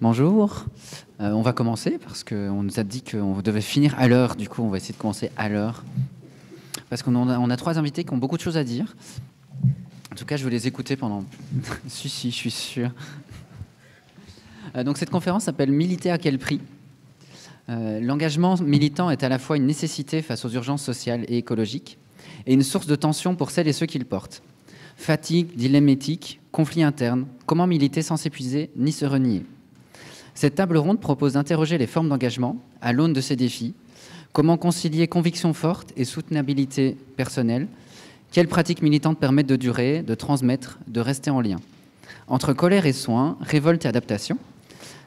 Bonjour. On va commencer parce qu'on nous a dit qu'on devait finir à l'heure. Du coup, on va essayer de commencer à l'heure. Parce qu'on a trois invités qui ont beaucoup de choses à dire. En tout cas, je vais les écouter pendant... si, je suis sûr. Donc cette conférence s'appelle « Militer à quel prix ?» L'engagement militant est à la fois une nécessité face aux urgences sociales et écologiques et une source de tension pour celles et ceux qui le portent. Fatigue, dilemme éthique, conflits internes, comment militer sans s'épuiser ni se renier. Cette table ronde propose d'interroger les formes d'engagement à l'aune de ces défis. Comment concilier conviction forte et soutenabilité personnelle? Quelles pratiques militantes permettent de durer, de transmettre, de rester en lien? Entre colère et soin, révolte et adaptation,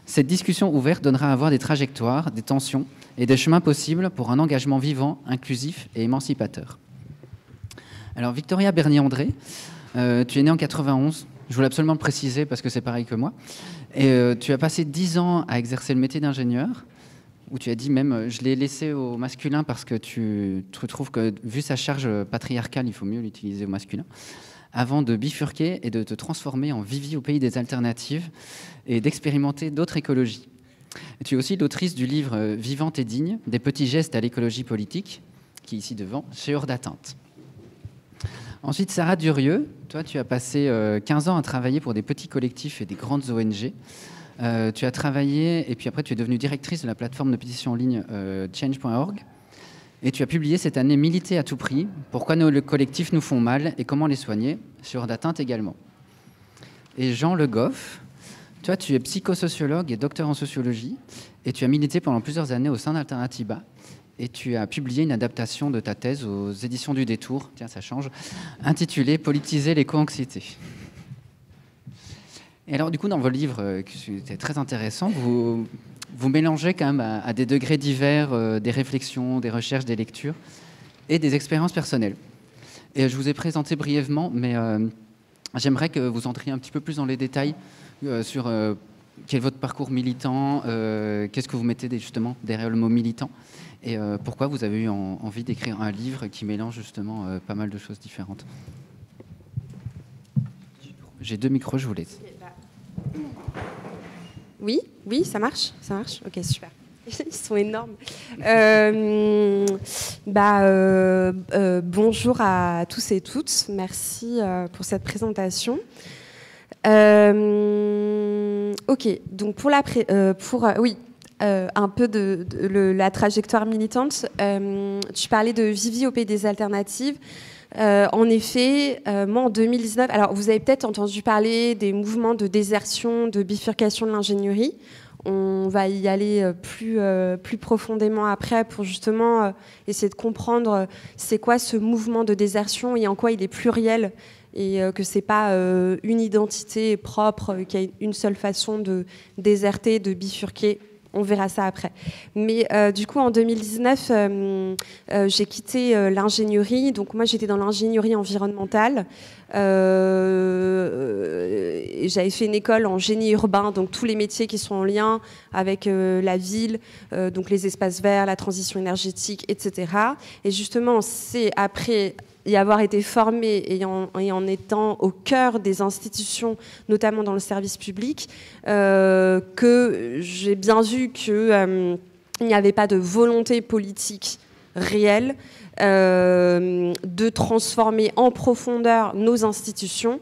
cette discussion ouverte donnera à voir des trajectoires, des tensions et des chemins possibles pour un engagement vivant, inclusif et émancipateur. Alors Victoria Bernier-André, tu es née en 91, je voulais absolument le préciser parce que c'est pareil que moi, et tu as passé 10 ans à exercer le métier d'ingénieur, où tu as dit même, je l'ai laissé au masculin parce que tu trouves que, vu sa charge patriarcale, il faut mieux l'utiliser au masculin, avant de bifurquer et de te transformer en Vivi au pays des alternatives et d'expérimenter d'autres écologies. Et tu es aussi l'autrice du livre « Vivante et digne, des petits gestes à l'écologie politique », qui est ici devant, chez Hors d'atteinte. Ensuite, Sarah Durieux, toi, tu as passé 15 ans à travailler pour des petits collectifs et des grandes ONG. Tu as travaillé, et puis après, tu es devenue directrice de la plateforme de pétition en ligne change.org. Et tu as publié cette année « Militer à tout prix, pourquoi nos collectifs nous font mal et comment les soigner » sur d'atteinte également. Et Jean Le Goff, toi, tu es psychosociologue et docteur en sociologie, et tu as milité pendant plusieurs années au sein d'Alternativa. Et tu as publié une adaptation de ta thèse aux éditions du Détour, tiens, ça change, intitulée « Politiser l'éco-anxiété ». Et alors, du coup, dans vos livres, qui étaient très intéressants, vous mélangez quand même à des degrés divers des réflexions, des recherches, des lectures et des expériences personnelles. Et je vous ai présenté brièvement, mais j'aimerais que vous entriez un petit peu plus dans les détails sur quel est votre parcours militant, qu'est-ce que vous mettez justement derrière le mot militant, et pourquoi vous avez eu envie d'écrire un livre qui mélange justement pas mal de choses différentes. J'ai 2 micros, je vous laisse. Oui, ça marche. Ok, super. Ils sont énormes. Bonjour à tous et toutes. Merci pour cette présentation. Ok, donc pour un peu de la trajectoire militante. Tu parlais de Vivi au pays des alternatives. En effet, moi en 2019, alors vous avez peut-être entendu parler des mouvements de désertion, de bifurcation de l'ingénierie. On va y aller plus profondément après pour justement essayer de comprendre c'est quoi ce mouvement de désertion et en quoi il est pluriel et que c'est pas une identité propre, qu'il y a une seule façon de déserter, de bifurquer. On verra ça après. Mais du coup, en 2019, j'ai quitté l'ingénierie. Donc moi, j'étais dans l'ingénierie environnementale. J'avais fait une école en génie urbain, donc tous les métiers qui sont en lien avec la ville, donc les espaces verts, la transition énergétique, etc. Et justement, c'est après y avoir été formée et en étant au cœur des institutions, notamment dans le service public, que j'ai bien vu qu'il n'y avait pas de volonté politique réelle de transformer en profondeur nos institutions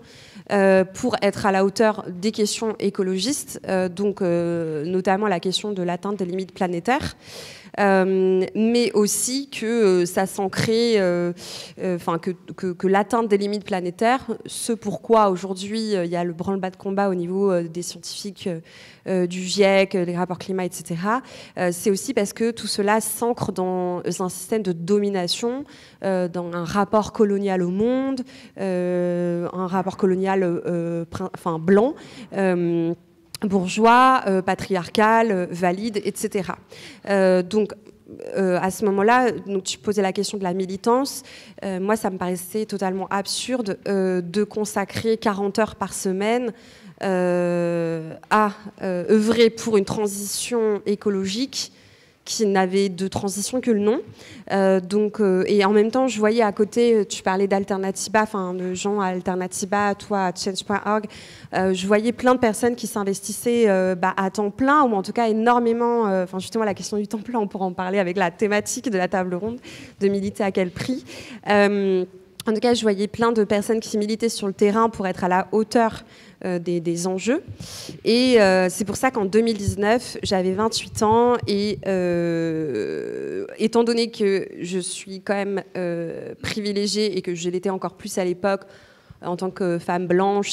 pour être à la hauteur des questions écologistes, donc notamment la question de l'atteinte des limites planétaires. Mais aussi que ça s'ancrait, que l'atteinte des limites planétaires, ce pourquoi aujourd'hui il y a le branle-bas de combat au niveau des scientifiques du GIEC, les rapports climat, etc. C'est aussi parce que tout cela s'ancre dans un système de domination, dans un rapport colonial au monde, un rapport colonial blanc. Bourgeois, patriarcal, valide, etc. Donc, à ce moment-là, donc, tu posais la question de la militance. Moi, ça me paraissait totalement absurde de consacrer 40 heures par semaine à œuvrer pour une transition écologique qui n'avait de transition que le nom. Et en même temps, je voyais à côté, tu parlais d'Alternativa, enfin de gens à Alternativa, toi à Change.org, je voyais plein de personnes qui s'investissaient à temps plein, ou en tout cas énormément, enfin justement la question du temps plein, on pourra en parler avec la thématique de la table ronde, de militer à quel prix. En tout cas, je voyais plein de personnes qui militaient sur le terrain pour être à la hauteur des enjeux. Et c'est pour ça qu'en 2019, j'avais 28 ans et étant donné que je suis quand même privilégiée et que je l'étais encore plus à l'époque en tant que femme blanche,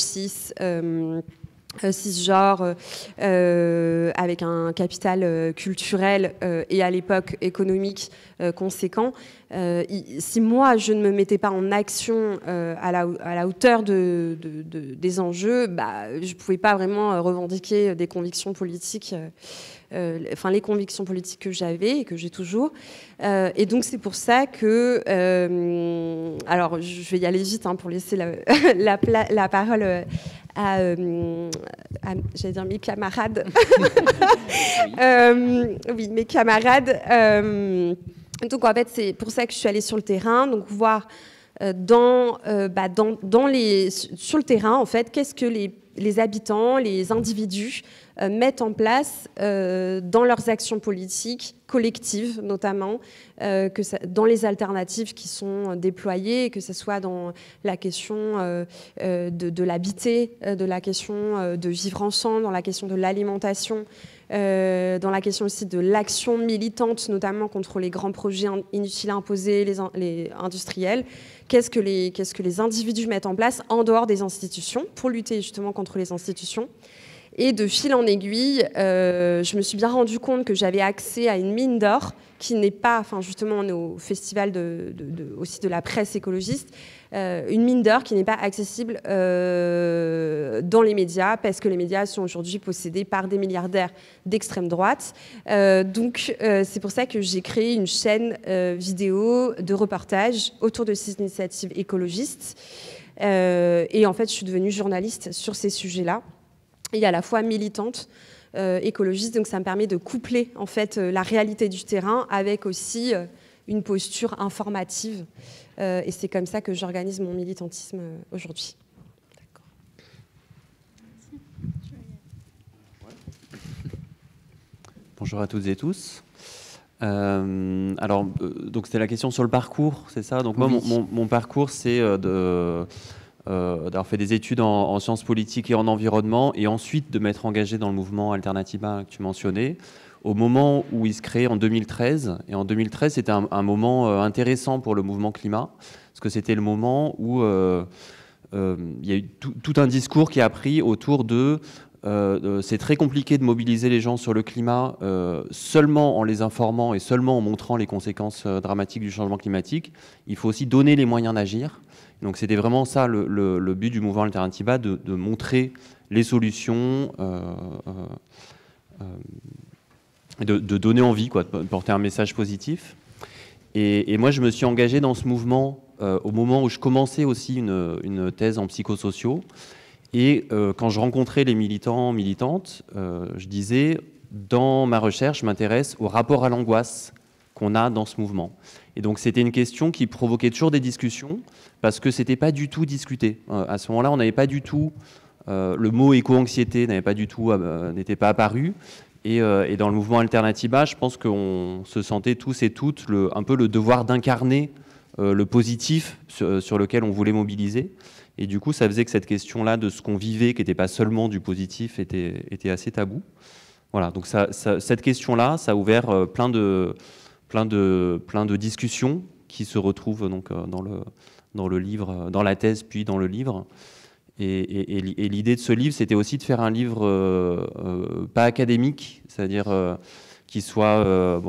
cisgenre, avec un capital culturel et à l'époque économique conséquent. Si moi, je ne me mettais pas en action à la hauteur des enjeux, je ne pouvais pas vraiment revendiquer des convictions politiques, les convictions politiques que j'avais et que j'ai toujours. Et donc, c'est pour ça que... alors, je vais y aller vite pour laisser la parole j'allais dire mes camarades. Oui, mes camarades. Donc en fait, c'est pour ça que je suis allée sur le terrain, donc voir sur le terrain en fait, qu'est-ce que les habitants, les individus mettent en place dans leurs actions politiques collectives, notamment, dans les alternatives qui sont déployées, que ce soit dans la question de l'habiter, de la question de vivre ensemble, dans la question de l'alimentation, dans la question aussi de l'action militante, notamment contre les grands projets inutiles imposés, les industriels. Qu'est-ce que les individus mettent en place en dehors des institutions pour lutter justement contre les institutions? Et de fil en aiguille, je me suis bien rendu compte que j'avais accès à une mine d'or qui n'est pas, enfin justement on est au festival aussi de la presse écologiste, une mine d'or qui n'est pas accessible dans les médias parce que les médias sont aujourd'hui possédés par des milliardaires d'extrême droite. Donc c'est pour ça que j'ai créé une chaîne vidéo de reportage autour de ces initiatives écologistes. Et en fait, je suis devenue journaliste sur ces sujets-là. Et à la fois militante, écologiste, donc ça me permet de coupler en fait la réalité du terrain avec aussi une posture informative. Et c'est comme ça que j'organise mon militantisme aujourd'hui. Bonjour à toutes et tous. Donc c'était la question sur le parcours, c'est ça? Donc moi, mon parcours, c'est d'avoir fait des études en sciences politiques et en environnement, et ensuite de m'être engagé dans le mouvement Alternativa que tu mentionnais, au moment où il se crée en 2013. Et en 2013, c'était un moment intéressant pour le mouvement climat, parce que c'était le moment où il y a eu tout un discours qui a pris autour de c'est très compliqué de mobiliser les gens sur le climat seulement en les informant et seulement en montrant les conséquences dramatiques du changement climatique. Il faut aussi donner les moyens d'agir. Donc c'était vraiment ça le but du mouvement Alternativa, de montrer les solutions, de donner envie, quoi, de porter un message positif. Et moi, je me suis engagé dans ce mouvement au moment où je commençais aussi une thèse en psychosociaux. Et quand je rencontrais les militants, militantes, je disais, dans ma recherche, je m'intéresse au rapport à l'angoisse qu'on a dans ce mouvement. Et donc c'était une question qui provoquait toujours des discussions, parce que c'était pas du tout discuté. À ce moment-là, on n'avait pas du tout le mot éco-anxiété n'était pas apparu. Et dans le mouvement Alternativa, je pense qu'on se sentait tous et toutes un peu le devoir d'incarner le positif sur lequel on voulait mobiliser. Et du coup, ça faisait que cette question-là de ce qu'on vivait, qui n'était pas seulement du positif, était assez tabou. Voilà, donc cette question-là, ça a ouvert plein de discussions qui se retrouvent donc dans le livre, dans la thèse, puis dans le livre. Et l'idée de ce livre, c'était aussi de faire un livre pas académique, c'est-à-dire qui soit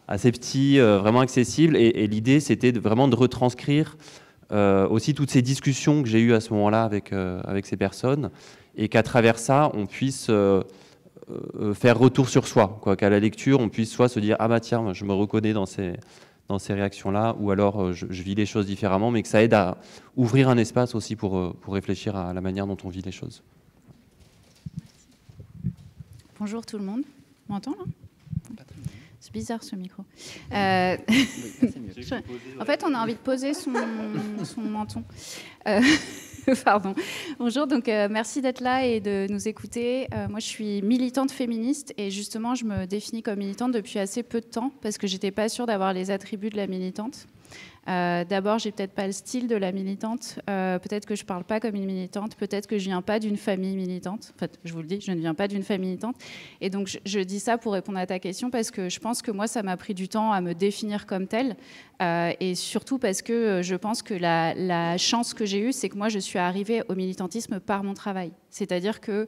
assez petit, vraiment accessible. Et l'idée, c'était vraiment de retranscrire aussi toutes ces discussions que j'ai eues à ce moment-là avec ces personnes, et qu'à travers ça, on puisse faire retour sur soi, quoi, qu'à la lecture, on puisse soit se dire « Ah bah tiens, je me reconnais dans ces réactions-là », ou alors je vis les choses différemment, mais que ça aide à ouvrir un espace aussi pour réfléchir à la manière dont on vit les choses. Bonjour tout le monde. On m'entend là ? C'est bizarre ce micro. Oui, c'est mieux. En fait, on a envie de poser son menton. Pardon. Bonjour, donc merci d'être là et de nous écouter. Moi, je suis militante féministe et justement, je me définis comme militante depuis assez peu de temps parce que j'étais pas sûre d'avoir les attributs de la militante. D'abord, j'ai peut-être pas le style de la militante. Peut-être que je parle pas comme une militante. Peut-être que je viens pas d'une famille militante. En fait, je vous le dis, je ne viens pas d'une famille militante. Et donc, je dis ça pour répondre à ta question parce que je pense que moi, ça m'a pris du temps à me définir comme telle. Et surtout parce que je pense que la chance que j'ai eue, c'est que moi, je suis arrivée au militantisme par mon travail. C'est-à-dire que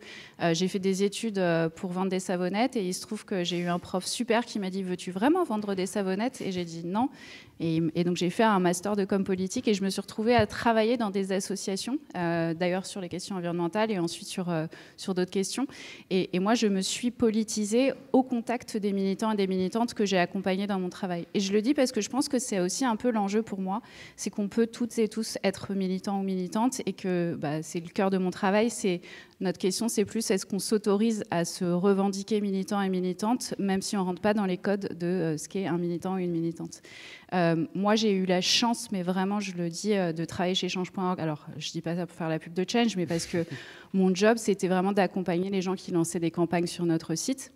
j'ai fait des études pour vendre des savonnettes et il se trouve que j'ai eu un prof super qui m'a dit « Veux-tu vraiment vendre des savonnettes ?» Et j'ai dit non. Et donc j'ai fait un master de com politique et je me suis retrouvée à travailler dans des associations, d'ailleurs sur les questions environnementales et ensuite sur d'autres questions. Et moi, je me suis politisée au contact des militants et des militantes que j'ai accompagnés dans mon travail. Et je le dis parce que je pense que c'est aussi un peu l'enjeu pour moi, c'est qu'on peut toutes et tous être militants ou militantes et que c'est le cœur de mon travail. Notre question, c'est plus est-ce qu'on s'autorise à se revendiquer militant et militante, même si on ne rentre pas dans les codes de ce qu'est un militant ou une militante. Moi, j'ai eu la chance, mais vraiment, je le dis, de travailler chez Change.org. Alors, je ne dis pas ça pour faire la pub de Change, mais parce que mon job, c'était vraiment d'accompagner les gens qui lançaient des campagnes sur notre site.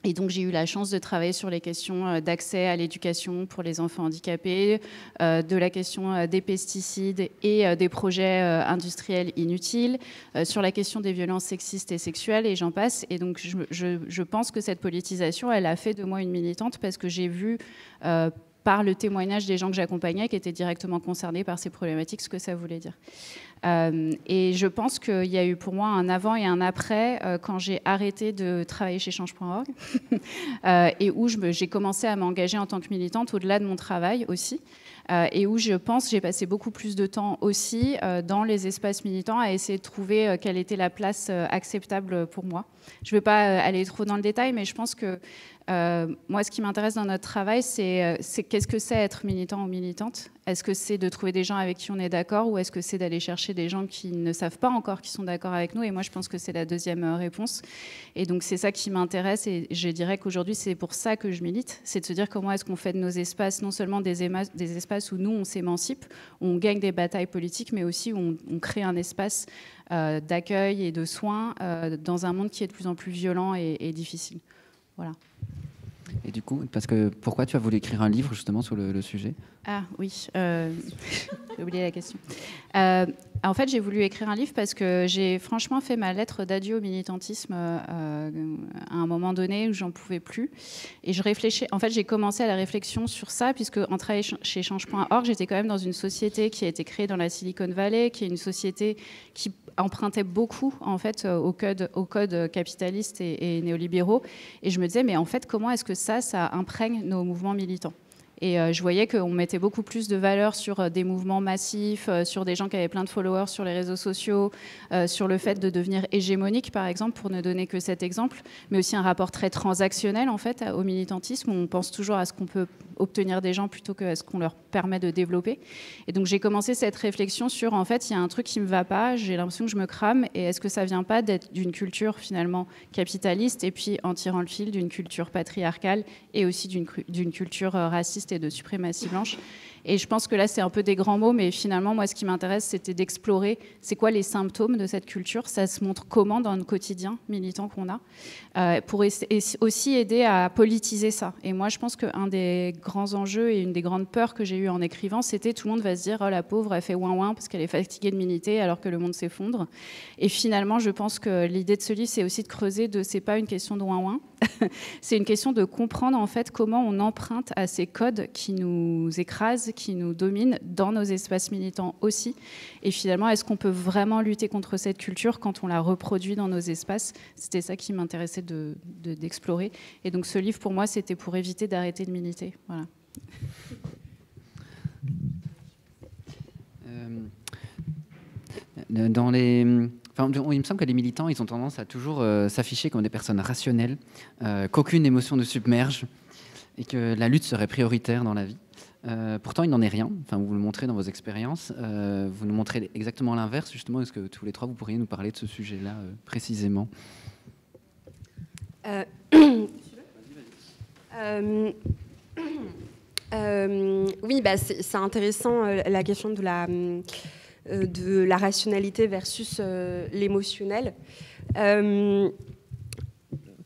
Et donc, j'ai eu la chance de travailler sur les questions d'accès à l'éducation pour les enfants handicapés, de la question des pesticides et des projets industriels inutiles, sur la question des violences sexistes et sexuelles, et j'en passe. Et donc, je pense que cette politisation, elle a fait de moi une militante parce que j'ai vu par le témoignage des gens que j'accompagnais qui étaient directement concernés par ces problématiques, ce que ça voulait dire. Et je pense qu'il y a eu pour moi un avant et un après quand j'ai arrêté de travailler chez Change.org et où j'ai commencé à m'engager en tant que militante au-delà de mon travail aussi. Et où je pense j'ai passé beaucoup plus de temps aussi dans les espaces militants à essayer de trouver quelle était la place acceptable pour moi. Je ne vais pas aller trop dans le détail, mais je pense que moi, ce qui m'intéresse dans notre travail, c'est qu'est-ce que c'est être militant ou militante? Est-ce que c'est de trouver des gens avec qui on est d'accord ou est-ce que c'est d'aller chercher des gens qui ne savent pas encore qu'ils sont d'accord avec nous? Et moi, je pense que c'est la deuxième réponse. Et donc, c'est ça qui m'intéresse et je dirais qu'aujourd'hui, c'est pour ça que je milite. C'est de se dire comment est-ce qu'on fait de nos espaces non seulement des espaces où nous, on s'émancipe, où on gagne des batailles politiques, mais aussi où on crée un espace d'accueil et de soins dans un monde qui est de plus en plus violent et difficile. Voilà. Et du coup, pourquoi tu as voulu écrire un livre justement sur le sujet? Ah oui, j'ai oublié la question. En fait, j'ai voulu écrire un livre parce que j'ai franchement fait ma lettre d'adieu au militantisme à un moment donné où j'en pouvais plus. Et je réfléchis. En fait, j'ai commencé à la réflexion sur ça puisque en travaillant chez Change.org, j'étais quand même dans une société qui a été créée dans la Silicon Valley, qui est une société qui empruntait beaucoup en fait au code capitaliste et néolibéraux. Et je me disais, mais en fait, comment est-ce que ça imprègne nos mouvements militants? Et je voyais qu'on mettait beaucoup plus de valeur sur des mouvements massifs, sur des gens qui avaient plein de followers sur les réseaux sociaux, sur le fait de devenir hégémonique, par exemple, pour ne donner que cet exemple, mais aussi un rapport très transactionnel, en fait, au militantisme, où on pense toujours à ce qu'on peut obtenir des gens plutôt qu'à ce qu'on leur permet de développer. Et donc, j'ai commencé cette réflexion sur, en fait, il y a un truc qui ne me va pas, j'ai l'impression que je me crame, et est-ce que ça ne vient pas d'être d'une culture, finalement, capitaliste, et puis, en tirant le fil, d'une culture patriarcale, et aussi d'une culture raciste et de suprématie blanche. Et je pense que là, c'est un peu des grands mots, mais finalement, moi, ce qui m'intéresse, c'était d'explorer c'est quoi les symptômes de cette culture, ça se montre comment dans le quotidien militant qu'on a, pour aussi aider à politiser ça. Et moi, je pense qu'un des grands enjeux et une des grandes peurs que j'ai eues en écrivant, c'était tout le monde va se dire « Oh, la pauvre, elle fait ouin-ouin parce qu'elle est fatiguée de militer alors que le monde s'effondre ». Et finalement, je pense que l'idée de ce livre, c'est aussi de creuser c'est pas une question de ouin-ouin, c'est une question de comprendre en fait comment on emprunte à ces codes qui nous écrasent, qui nous dominent dans nos espaces militants aussi. Et finalement, est-ce qu'on peut vraiment lutter contre cette culture quand on la reproduit dans nos espaces? C'était ça qui m'intéressait d'explorer. Et donc ce livre, pour moi, c'était pour éviter d'arrêter de militer. Voilà. Enfin, il me semble que les militants, ils ont tendance à toujours s'afficher comme des personnes rationnelles, qu'aucune émotion ne submerge et que la lutte serait prioritaire dans la vie. Pourtant, il n'en est rien. Enfin, vous le montrez dans vos expériences. Vous nous montrez exactement l'inverse, justement. Est-ce que tous les trois, vous pourriez nous parler de ce sujet-là précisément? Oui, bah, c'est intéressant la question de la rationalité versus l'émotionnel.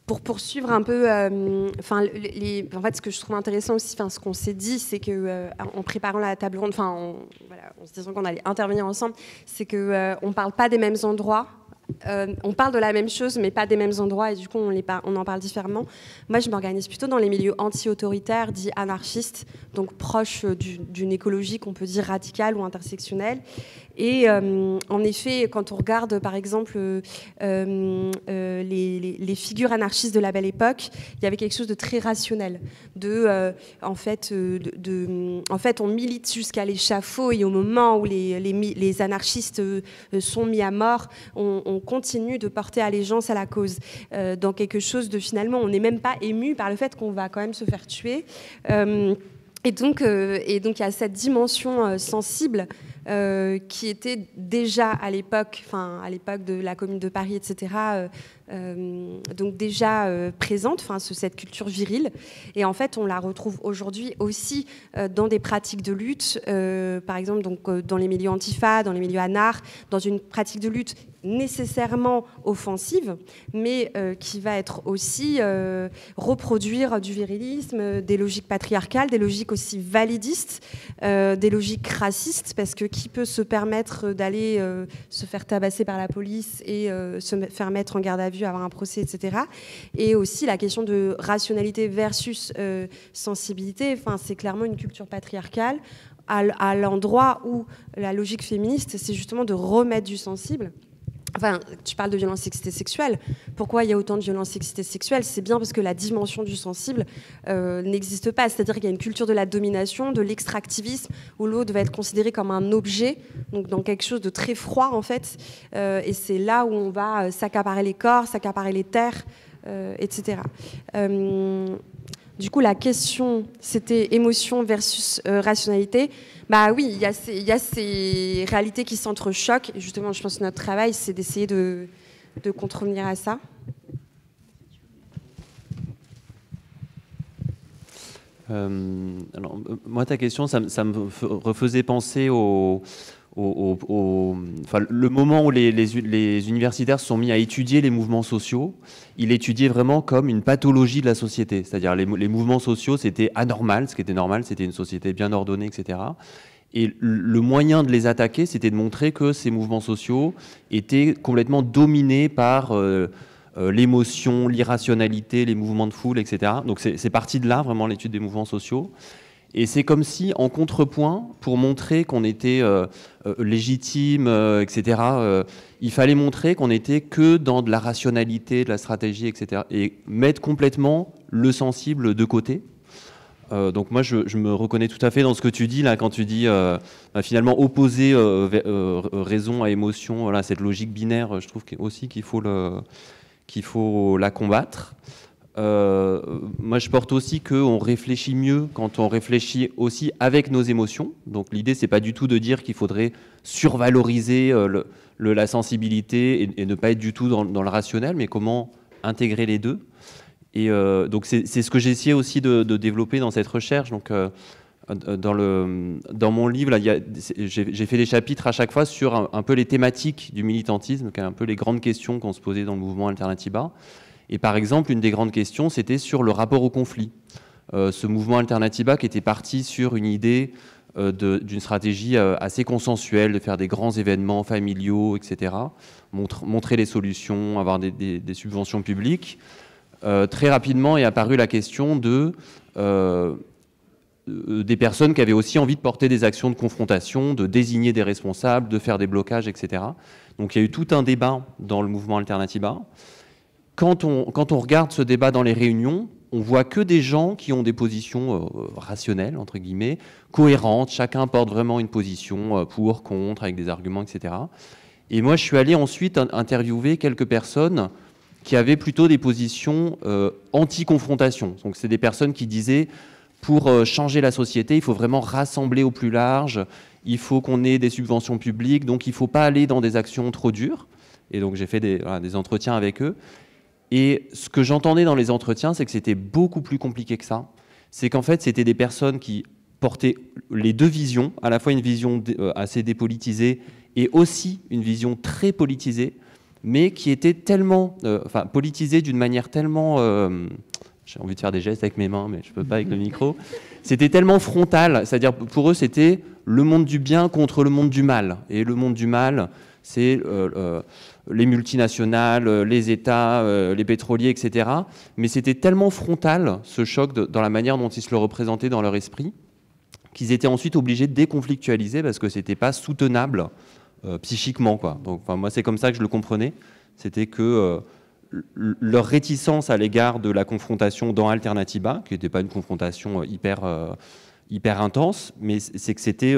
Pour poursuivre un peu, en fait, ce que je trouve intéressant aussi, ce qu'on s'est dit, c'est que en préparant la table ronde, en se disant qu'on allait intervenir ensemble, c'est que on parle pas des mêmes endroits. On parle de la même chose, mais pas des mêmes endroits, et du coup, on en parle différemment. Moi, je m'organise plutôt dans les milieux anti-autoritaires, dits anarchistes, donc proches d'une écologie qu'on peut dire radicale ou intersectionnelle. Et en effet, quand on regarde, par exemple, les figures anarchistes de la Belle Époque, il y avait quelque chose de très rationnel. En fait, on milite jusqu'à l'échafaud, et au moment où les anarchistes sont mis à mort, on continue de porter allégeance à la cause. Dans quelque chose de, finalement, on n'est même pas ému par le fait qu'on va quand même se faire tuer. Et donc, il y a cette dimension sensible qui était déjà à l'époque de la Commune de Paris, etc., donc déjà présente, cette culture virile. Et en fait, on la retrouve aujourd'hui aussi dans des pratiques de lutte, par exemple dans les milieux antifa, dans les milieux anar, dans une pratique de lutte nécessairement offensive, mais qui va être aussi reproduire du virilisme, des logiques patriarcales, des logiques aussi validistes, des logiques racistes, parce que qui peut se permettre d'aller se faire tabasser par la police et se faire mettre en garde à vue, avoir un procès, etc. Et aussi la question de rationalité versus sensibilité, c'est clairement une culture patriarcale à l'endroit où la logique féministe, c'est justement de remettre du sensible. Tu parles de violence sexiste et sexuelle. Pourquoi il y a autant de violences sexistes et sexuelles? C'est bien parce que la dimension du sensible n'existe pas. C'est-à-dire qu'il y a une culture de la domination, de l'extractivisme, où l'autre va être considéré comme un objet, donc dans quelque chose de très froid, en fait. Et c'est là où on va s'accaparer les corps, s'accaparer les terres, etc. Du coup, la question, c'était émotion versus rationalité. Bah oui, il y a ces réalités qui s'entrechoquent. Et justement, je pense que notre travail, c'est d'essayer de contrevenir à ça. Alors, moi, ta question, ça me refaisait penser le moment où les universitaires se sont mis à étudier les mouvements sociaux. Ils l'étudiaient vraiment comme une pathologie de la société. C'est-à-dire les mouvements sociaux, c'était anormal. Ce qui était normal, c'était une société bien ordonnée, etc. Et le moyen de les attaquer, c'était de montrer que ces mouvements sociaux étaient complètement dominés par l'émotion, l'irrationalité, les mouvements de foule, etc. Donc c'est parti de là, vraiment, l'étude des mouvements sociaux. Et c'est comme si, en contrepoint, pour montrer qu'on était légitime, etc., il fallait montrer qu'on n'était que dans de la rationalité, de la stratégie, etc., et mettre complètement le sensible de côté. Donc moi, je me reconnais tout à fait dans ce que tu dis, là, quand tu dis finalement opposer raison à émotion, voilà, cette logique binaire, je trouve aussi qu'il faut la combattre. Moi, je porte aussi qu'on réfléchit mieux quand on réfléchit aussi avec nos émotions. Donc l'idée, c'est pas du tout de dire qu'il faudrait survaloriser la sensibilité et ne pas être du tout dans le rationnel, mais comment intégrer les deux. Et donc c'est ce que j'ai essayé aussi de développer dans cette recherche. Donc dans mon livre, j'ai fait des chapitres à chaque fois sur un peu les thématiques du militantisme, un peu les grandes questions qu'on se posait dans le mouvement Alternatiba. Et par exemple, une des grandes questions, c'était sur le rapport au conflit. Ce mouvement Alternatiba qui était parti sur une idée d'une stratégie assez consensuelle, de faire des grands événements familiaux, etc., montrer les solutions, avoir des subventions publiques. Très rapidement est apparue la question des personnes qui avaient aussi envie de porter des actions de confrontation, de désigner des responsables, de faire des blocages, etc. Donc il y a eu tout un débat dans le mouvement Alternatiba. Quand on regarde ce débat dans les réunions, on voit que des gens qui ont des positions rationnelles, entre guillemets, cohérentes. Chacun porte vraiment une position pour, contre, avec des arguments, etc. Et moi, je suis allé ensuite interviewer quelques personnes qui avaient plutôt des positions anti-confrontation. Donc c'est des personnes qui disaient, pour changer la société, il faut vraiment rassembler au plus large, il faut qu'on ait des subventions publiques, donc il ne faut pas aller dans des actions trop dures. Et donc j'ai fait des entretiens avec eux. Et ce que j'entendais dans les entretiens, c'est que c'était beaucoup plus compliqué que ça. C'est qu'en fait, c'était des personnes qui portaient les deux visions, à la fois une vision assez dépolitisée et aussi une vision très politisée, mais qui était tellement, politisée d'une manière tellement, j'ai envie de faire des gestes avec mes mains, mais je peux pas avec le micro, c'était tellement frontal, c'est-à-dire pour eux, c'était le monde du bien contre le monde du mal. Et le monde du mal, c'est les multinationales, les États, les pétroliers, etc. Mais c'était tellement frontal, ce choc, dans la manière dont ils se le représentaient dans leur esprit, qu'ils étaient ensuite obligés de déconflictualiser parce que c'était pas soutenable psychiquement, quoi. Donc, moi, c'est comme ça que je le comprenais. C'était que leur réticence à l'égard de la confrontation dans Alternativa, qui n'était pas une confrontation hyper intense, mais c'est que c'était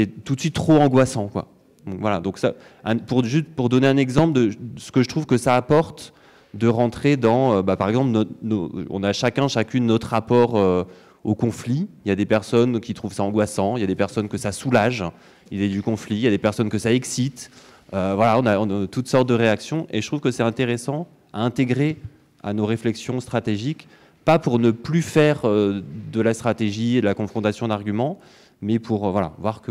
tout de suite trop angoissant, quoi. Donc, voilà. Donc ça, pour donner un exemple de ce que je trouve que ça apporte de rentrer dans, par exemple, on a chacune notre rapport au conflit. Il y a des personnes qui trouvent ça angoissant, il y a des personnes que ça soulage, l'idée du conflit, il y a des personnes que ça excite. Voilà, on a toutes sortes de réactions, et je trouve que c'est intéressant à intégrer à nos réflexions stratégiques, pas pour ne plus faire de la stratégie et de la confrontation d'arguments, mais pour voir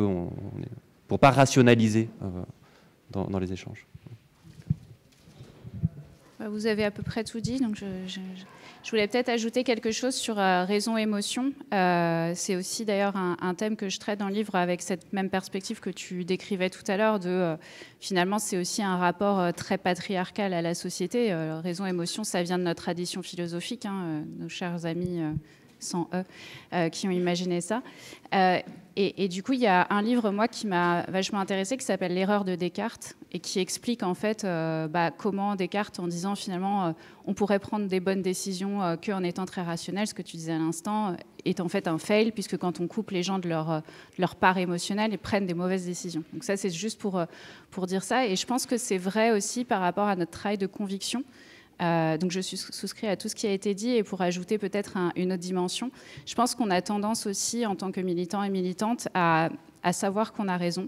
pour pas rationaliser dans les échanges. Vous avez à peu près tout dit, donc je voulais peut-être ajouter quelque chose sur raison-émotion. C'est aussi d'ailleurs un thème que je traite dans le livre avec cette même perspective que tu décrivais tout à l'heure, finalement c'est aussi un rapport très patriarcal à la société. Raison-émotion, ça vient de notre tradition philosophique, nos chers amis sans E, qui ont imaginé ça. Et du coup, il y a un livre, moi, qui m'a vachement intéressée, qui s'appelle L'erreur de Descartes, et qui explique en fait comment Descartes, en disant finalement on pourrait prendre des bonnes décisions qu'en étant très rationnel, ce que tu disais à l'instant, est en fait un fail, puisque quand on coupe les gens de leur part émotionnelle, ils prennent des mauvaises décisions. Donc ça, c'est juste pour dire ça. Et je pense que c'est vrai aussi par rapport à notre travail de conviction. Donc je souscris à tout ce qui a été dit, et pour ajouter peut-être une autre dimension, je pense qu'on a tendance aussi en tant que militants et militantes à savoir qu'on a raison.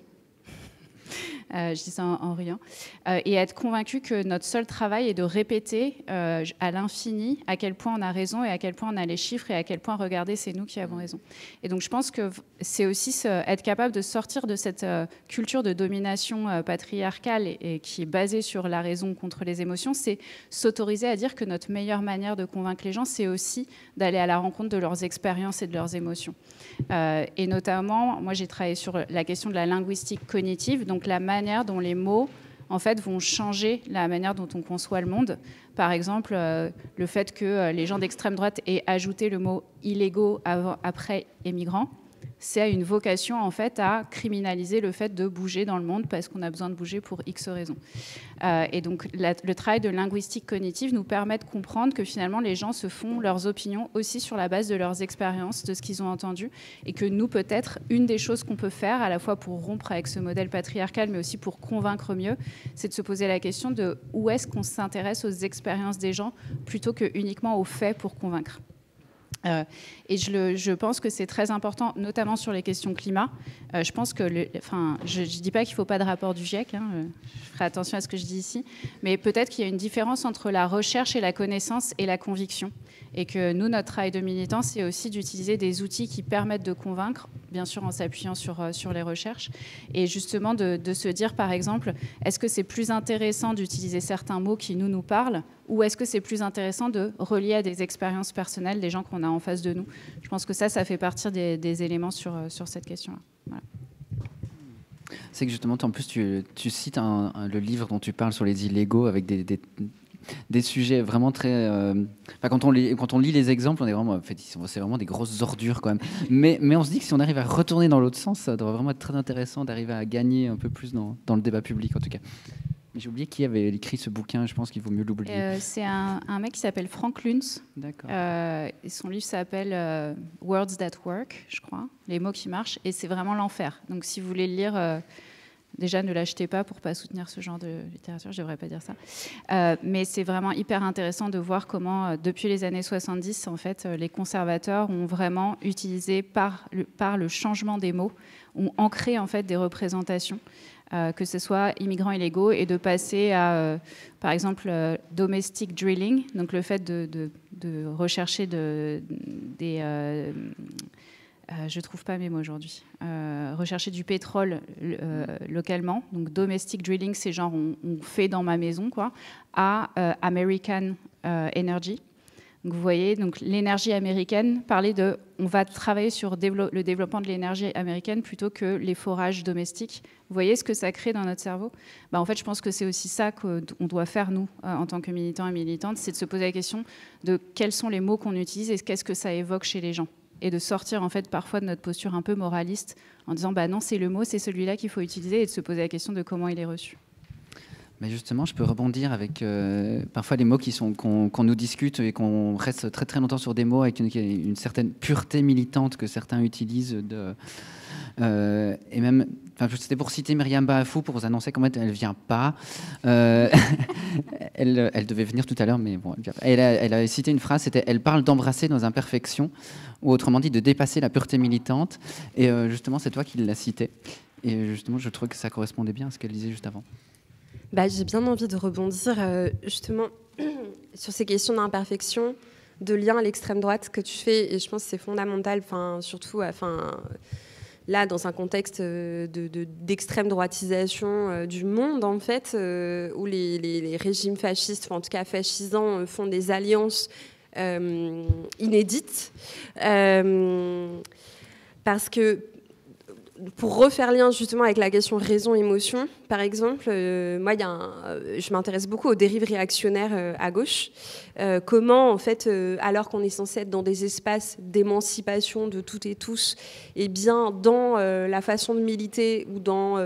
Je dis ça en riant, et être convaincu que notre seul travail est de répéter à l'infini à quel point on a raison et à quel point on a les chiffres et à quel point, regardez, c'est nous qui avons raison. Et donc je pense que c'est aussi être capable de sortir de cette culture de domination patriarcale et qui est basée sur la raison contre les émotions, c'est s'autoriser à dire que notre meilleure manière de convaincre les gens, c'est aussi d'aller à la rencontre de leurs expériences et de leurs émotions. Et notamment, moi j'ai travaillé sur la question de la linguistique cognitive, donc la manière dont les mots en fait vont changer la manière dont on conçoit le monde. Par exemple, le fait que les gens d'extrême droite aient ajouté le mot illégaux après émigrants, c'est une vocation en fait à criminaliser le fait de bouger dans le monde parce qu'on a besoin de bouger pour X raisons. Et donc le travail de linguistique cognitive nous permet de comprendre que finalement les gens se font leurs opinions aussi sur la base de leurs expériences, de ce qu'ils ont entendu, et que nous, peut-être, une des choses qu'on peut faire à la fois pour rompre avec ce modèle patriarcal mais aussi pour convaincre mieux, c'est de se poser la question de où est-ce qu'on s'intéresse aux expériences des gens plutôt que uniquement aux faits pour convaincre. Et je pense que c'est très important, notamment sur les questions climat. Je pense que, je ne dis pas qu'il ne faut pas de rapport du GIEC, je ferai attention à ce que je dis ici, mais peut-être qu'il y a une différence entre la recherche et la connaissance et la conviction. Et que nous, notre travail de militant, c'est aussi d'utiliser des outils qui permettent de convaincre, bien sûr en s'appuyant sur les recherches, et justement de se dire, par exemple, est-ce que c'est plus intéressant d'utiliser certains mots qui nous parlent, ou est-ce que c'est plus intéressant de relier à des expériences personnelles des gens qu'on a en face de nous? Je pense que ça fait partie des éléments sur cette question-là. Voilà. C'est que justement, en plus, tu cites le livre dont tu parles sur les illégaux avec des sujets vraiment très... quand on lit les exemples, on est vraiment, en fait, c'est vraiment des grosses ordures quand même. Mais on se dit que si on arrive à retourner dans l'autre sens, ça devrait vraiment être très intéressant d'arriver à gagner un peu plus dans le débat public, en tout cas. J'ai oublié qui avait écrit ce bouquin, je pense qu'il vaut mieux l'oublier. C'est un mec qui s'appelle Frank Luntz. D'accord. Et son livre s'appelle Words That Work, je crois, les mots qui marchent, et c'est vraiment l'enfer. Donc si vous voulez le lire, déjà ne l'achetez pas pour ne pas soutenir ce genre de littérature, je ne devrais pas dire ça. Mais c'est vraiment hyper intéressant de voir comment, depuis les années 70, en fait, les conservateurs ont vraiment utilisé par le changement des mots, ont ancré en fait des représentations que ce soit immigrants illégaux, et de passer à, par exemple, domestic drilling, donc le fait de rechercher je ne trouve pas mes mots aujourd'hui. Rechercher du pétrole localement. Donc, domestic drilling, c'est genre on fait dans ma maison, quoi, à American Energy. Donc, vous voyez, donc, l'énergie américaine, on va travailler sur le développement de l'énergie américaine plutôt que les forages domestiques. Vous voyez ce que ça crée dans notre cerveau ? En fait, je pense que c'est aussi ça qu'on doit faire, nous, en tant que militants et militantes, c'est de se poser la question de quels sont les mots qu'on utilise et qu'est-ce que ça évoque chez les gens. Et de sortir en fait parfois de notre posture un peu moraliste en disant non, c'est le mot, c'est celui-là qu'il faut utiliser, et de se poser la question de comment il est reçu. Mais justement, je peux rebondir avec parfois les mots qu'on nous discute et qu'on reste très très longtemps sur des mots avec une certaine pureté militante que certains utilisent. Et même, c'était pour citer Myriam Bafou pour vous annoncer qu'en fait elle ne vient pas. Elle devait venir tout à l'heure, mais bon, elle a cité une phrase, c'était « Elle parle d'embrasser nos imperfections », ou autrement dit de dépasser la pureté militante. Et justement, c'est toi qui l'as cité. Et justement, je trouve que ça correspondait bien à ce qu'elle disait juste avant. J'ai bien envie de rebondir justement sur ces questions d'imperfection, de lien à l'extrême droite que tu fais, et je pense que c'est fondamental, surtout là, dans un contexte d'extrême droitisation du monde, en fait, où les régimes fascistes, en tout cas fascisants, font des alliances inédites. Parce que, pour refaire lien justement avec la question raison-émotion, par exemple, moi, je m'intéresse beaucoup aux dérives réactionnaires à gauche. Comment, en fait, alors qu'on est censé être dans des espaces d'émancipation de toutes et tous, et bien dans la façon de militer ou dans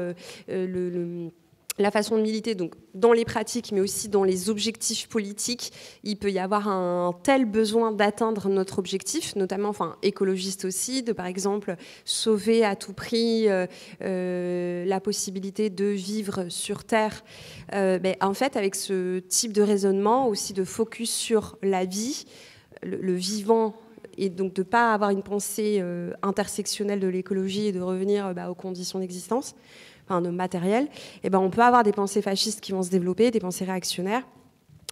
la façon de militer, donc dans les pratiques, mais aussi dans les objectifs politiques, il peut y avoir un tel besoin d'atteindre notre objectif, notamment, écologiste aussi, de par exemple sauver à tout prix la possibilité de vivre sur Terre. En fait, avec ce type de raisonnement, aussi de focus sur la vie, le vivant, et donc de ne pas avoir une pensée intersectionnelle de l'écologie et de revenir aux conditions d'existence, de matériel, on peut avoir des pensées fascistes qui vont se développer, des pensées réactionnaires.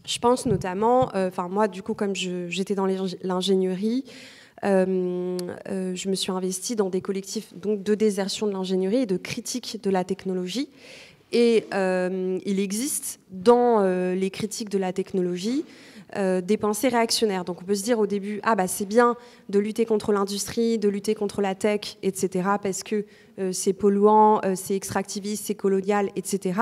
Je pense notamment, moi, du coup, comme j'étais dans l'ingénierie, je me suis investie dans des collectifs donc, de désertion de l'ingénierie et de critique de la technologie. Et il existe dans les critiques de la technologie des pensées réactionnaires. Donc on peut se dire au début, c'est bien de lutter contre l'industrie, de lutter contre la tech, etc., parce que c'est polluant, c'est extractiviste, c'est colonial, etc.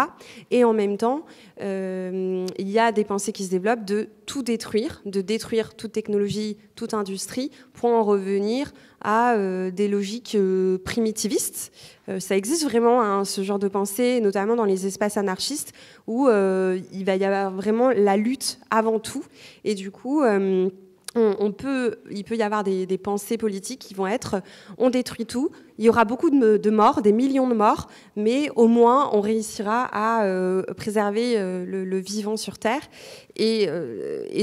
Et en même temps, il y a des pensées qui se développent de tout détruire, de détruire toute technologie, toute industrie, pour en revenir à des logiques primitivistes. Ça existe vraiment, ce genre de pensée, notamment dans les espaces anarchistes, où il va y avoir vraiment la lutte avant tout. Et du coup, il peut y avoir des pensées politiques qui vont être on détruit tout, il y aura beaucoup de morts, des millions de morts, mais au moins on réussira à préserver le vivant sur Terre. Et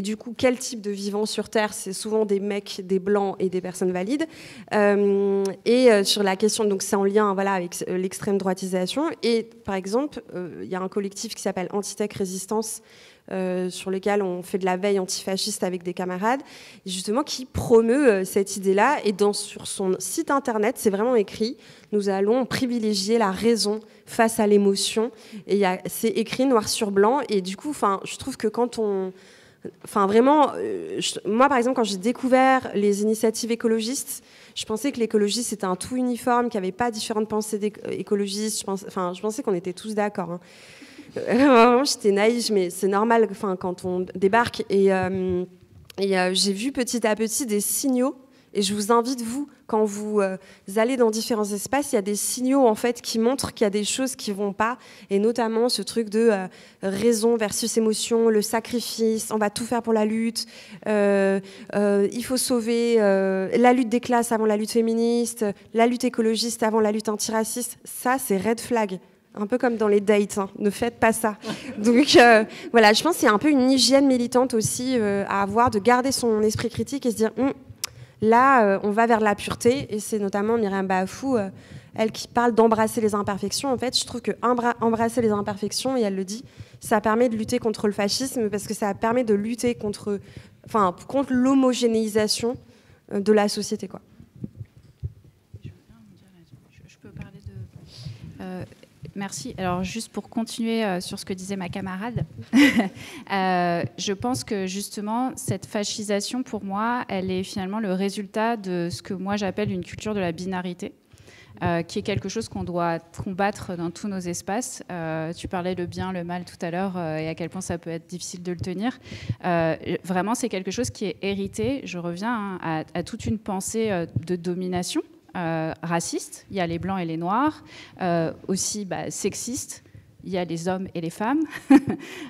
du coup, quel type de vivant sur Terre? C'est souvent des mecs, des blancs et des personnes valides. Sur la question, donc c'est en lien avec l'extrême droitisation. Et par exemple, il y a un collectif qui s'appelle Antitech Résistance, sur lequel on fait de la veille antifasciste avec des camarades, justement qui promeut cette idée-là. Et sur son site internet, c'est vraiment écrit « Nous allons privilégier la raison face à l'émotion ». Et c'est écrit noir sur blanc. Et du coup, je trouve que quand on... moi, par exemple, quand j'ai découvert les initiatives écologistes, je pensais que l'écologie, c'était un tout uniforme, qu'il n'y avait pas différentes pensées écologistes. Je pensais qu'on était tous d'accord, hein. Vraiment, j'étais naïve, mais c'est normal quand on débarque. Et j'ai vu petit à petit des signaux. Et je vous invite, vous, quand vous allez dans différents espaces, il y a des signaux en fait qui montrent qu'il y a des choses qui vont pas. Et notamment ce truc de raison versus émotion, le sacrifice, on va tout faire pour la lutte. Il faut sauver la lutte des classes avant la lutte féministe, la lutte écologiste avant la lutte antiraciste. Ça, c'est red flag. Un peu comme dans les dates, hein. Ne faites pas ça. Donc je pense qu'il y a un peu une hygiène militante aussi à avoir, de garder son esprit critique et se dire là, on va vers la pureté. Et c'est notamment Myriam Bafou, elle qui parle d'embrasser les imperfections. En fait, je trouve que embrasser les imperfections, et elle le dit, ça permet de lutter contre le fascisme parce que ça permet de lutter contre l'homogénéisation de la société, quoi. Je peux parler de... Merci. Alors, juste pour continuer sur ce que disait ma camarade, je pense que justement, cette fascisation, pour moi, elle est finalement le résultat de ce que moi j'appelle une culture de la binarité, qui est quelque chose qu'on doit combattre dans tous nos espaces. Tu parlais le bien, le mal tout à l'heure, et à quel point ça peut être difficile de le tenir. Vraiment, c'est quelque chose qui est hérité, je reviens, à toute une pensée de domination, raciste, il y a les blancs et les noirs, aussi sexiste, il y a les hommes et les femmes.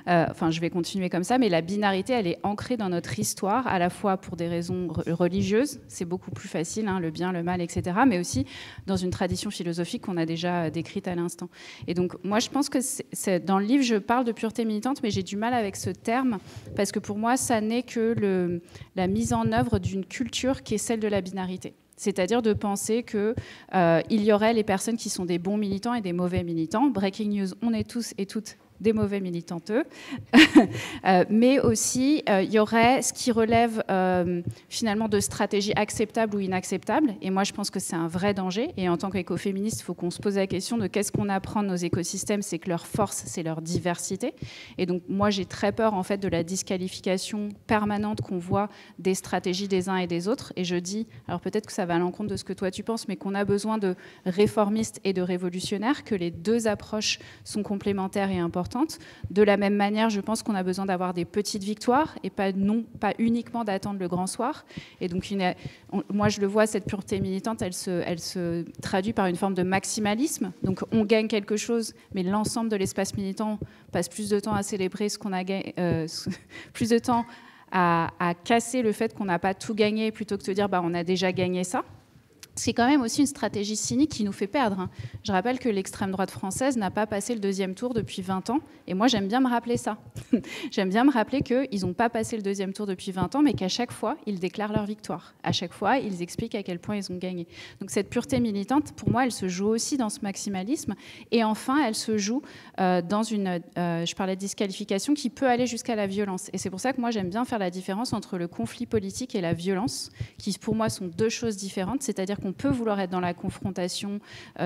Enfin, je vais continuer comme ça, mais la binarité, elle est ancrée dans notre histoire, à la fois pour des raisons religieuses, c'est beaucoup plus facile, hein, le bien, le mal, etc., mais aussi dans une tradition philosophique qu'on a déjà décrite à l'instant. Et donc, moi, je pense que dans le livre, je parle de pureté militante, mais j'ai du mal avec ce terme, parce que pour moi, ça n'est que la mise en œuvre d'une culture qui est celle de la binarité. C'est-à-dire de penser qu'il y aurait les personnes qui sont des bons militants et des mauvais militants. Breaking news, on est tous et toutes des mauvais militanteux. Mais aussi, il y aurait ce qui relève finalement de stratégies acceptables ou inacceptables. Et moi, je pense que c'est un vrai danger. Et en tant qu'écoféministe, il faut qu'on se pose la question de qu'est-ce qu'on apprend de nos écosystèmes. C'est que leur force, c'est leur diversité. Et donc, moi, j'ai très peur, en fait, de la disqualification permanente qu'on voit des stratégies des uns et des autres. Et je dis, alors peut-être que ça va à l'encontre de ce que toi, tu penses, mais qu'on a besoin de réformistes et de révolutionnaires, que les deux approches sont complémentaires et importantes. De la même manière, je pense qu'on a besoin d'avoir des petites victoires et pas uniquement d'attendre le grand soir. Et donc, moi, je le vois, cette pureté militante, elle se traduit par une forme de maximalisme. Donc, on gagne quelque chose, mais l'ensemble de l'espace militant passe plus de temps à célébrer ce qu'on a gagné, plus de temps à casser le fait qu'on n'a pas tout gagné plutôt que de dire on a déjà gagné ça. C'est quand même aussi une stratégie cynique qui nous fait perdre. Je rappelle que l'extrême droite française n'a pas passé le deuxième tour depuis 20 ans. Et moi, j'aime bien me rappeler ça. J'aime bien me rappeler qu'ils n'ont pas passé le deuxième tour depuis 20 ans, mais qu'à chaque fois, ils déclarent leur victoire. À chaque fois, ils expliquent à quel point ils ont gagné. Donc cette pureté militante, pour moi, elle se joue aussi dans ce maximalisme. Et enfin, elle se joue dans je parlais de disqualification, qui peut aller jusqu'à la violence. Et c'est pour ça que moi, j'aime bien faire la différence entre le conflit politique et la violence, qui pour moi sont deux choses différentes. C'est-à-dire qu'on peut vouloir être dans la confrontation,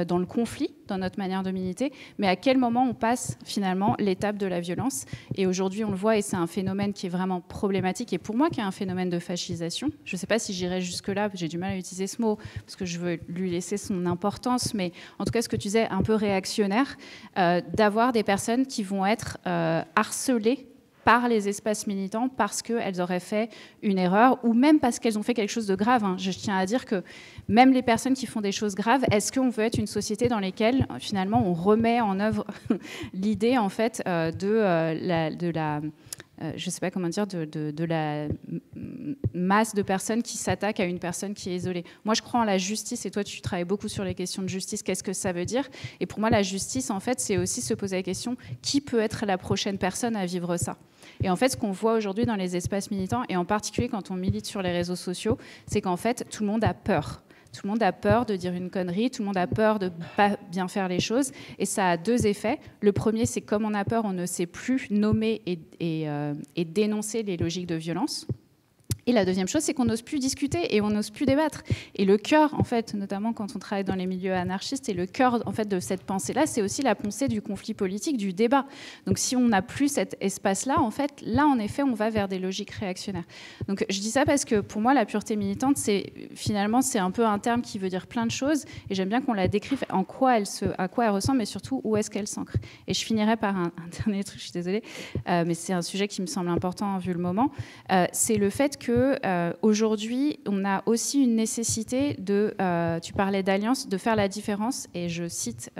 dans le conflit, dans notre manière de militer, mais à quel moment on passe finalement l'étape de la violence. Et aujourd'hui, on le voit, et c'est un phénomène qui est vraiment problématique, et pour moi, qui est un phénomène de fascisation. Je ne sais pas si j'irai jusque-là, j'ai du mal à utiliser ce mot, parce que je veux lui laisser son importance, mais en tout cas, ce que tu disais, un peu réactionnaire, d'avoir des personnes qui vont être harcelées par les espaces militants parce qu'elles auraient fait une erreur ou même parce qu'elles ont fait quelque chose de grave. Je tiens à dire que même les personnes qui font des choses graves, est-ce qu'on veut être une société dans laquelle finalement on remet en œuvre l'idée en fait de la je ne sais pas comment dire, de la masse de personnes qui s'attaquent à une personne qui est isolée. Moi, je crois en la justice, et toi, tu travailles beaucoup sur les questions de justice. Qu'est-ce que ça veut dire? Et pour moi, la justice, en fait, c'est aussi se poser la question, qui peut être la prochaine personne à vivre ça? Et en fait, ce qu'on voit aujourd'hui dans les espaces militants, et en particulier quand on milite sur les réseaux sociaux, c'est qu'en fait, tout le monde a peur. Tout le monde a peur de dire une connerie, tout le monde a peur de ne pas bien faire les choses. Et ça a deux effets. Le premier, c'est comme on a peur, on ne sait plus nommer et dénoncer les logiques de violence. Et la deuxième chose, c'est qu'on n'ose plus discuter et on n'ose plus débattre. Et le cœur, en fait, notamment quand on travaille dans les milieux anarchistes, et le cœur en fait, de cette pensée-là, c'est aussi la pensée du conflit politique, du débat. Donc si on n'a plus cet espace-là, en fait, là, en effet, on va vers des logiques réactionnaires. Donc je dis ça parce que pour moi, la pureté militante, finalement, c'est un peu un terme qui veut dire plein de choses. Et j'aime bien qu'on la décrive à quoi elle ressemble, mais surtout où est-ce qu'elle s'ancre. Et je finirai par un dernier truc, je suis désolée, mais c'est un sujet qui me semble important vu le moment. C'est le fait que aujourd'hui, on a aussi une nécessité tu parlais d'alliance, de faire la différence, et je cite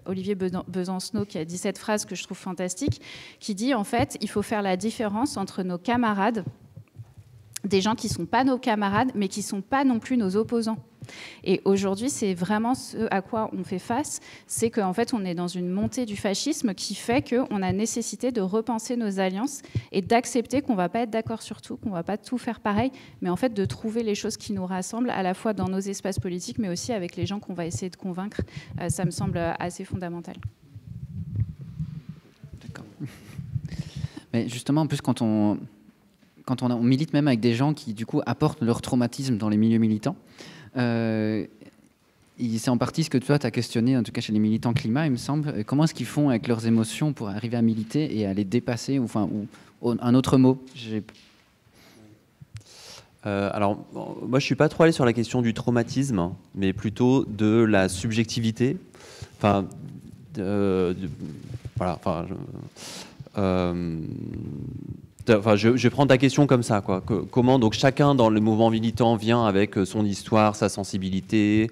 Olivier Besancenot qui a dit cette phrase que je trouve fantastique, qui dit en fait, il faut faire la différence entre nos camarades, des gens qui ne sont pas nos camarades, mais qui ne sont pas non plus nos opposants. Et aujourd'hui, c'est vraiment ce à quoi on fait face, c'est qu'en fait, on est dans une montée du fascisme qui fait qu'on a nécessité de repenser nos alliances et d'accepter qu'on ne va pas être d'accord sur tout, qu'on ne va pas tout faire pareil, mais en fait de trouver les choses qui nous rassemblent, à la fois dans nos espaces politiques, mais aussi avec les gens qu'on va essayer de convaincre. Ça me semble assez fondamental. D'accord. Mais justement, en plus, quand on milite même avec des gens qui, du coup, apportent leur traumatisme dans les milieux militants, c'est en partie ce que toi, tu as questionné, en tout cas chez les militants climat, il me semble. Comment est-ce qu'ils font avec leurs émotions pour arriver à militer et à les dépasser, ou un autre mot? Alors, moi, je ne suis pas trop allé sur la question du traumatisme, mais plutôt de la subjectivité. Enfin, voilà, enfin... je vais prendre ta question comme ça, quoi. Comment donc chacun dans le mouvement militant vient avec son histoire, sa sensibilité,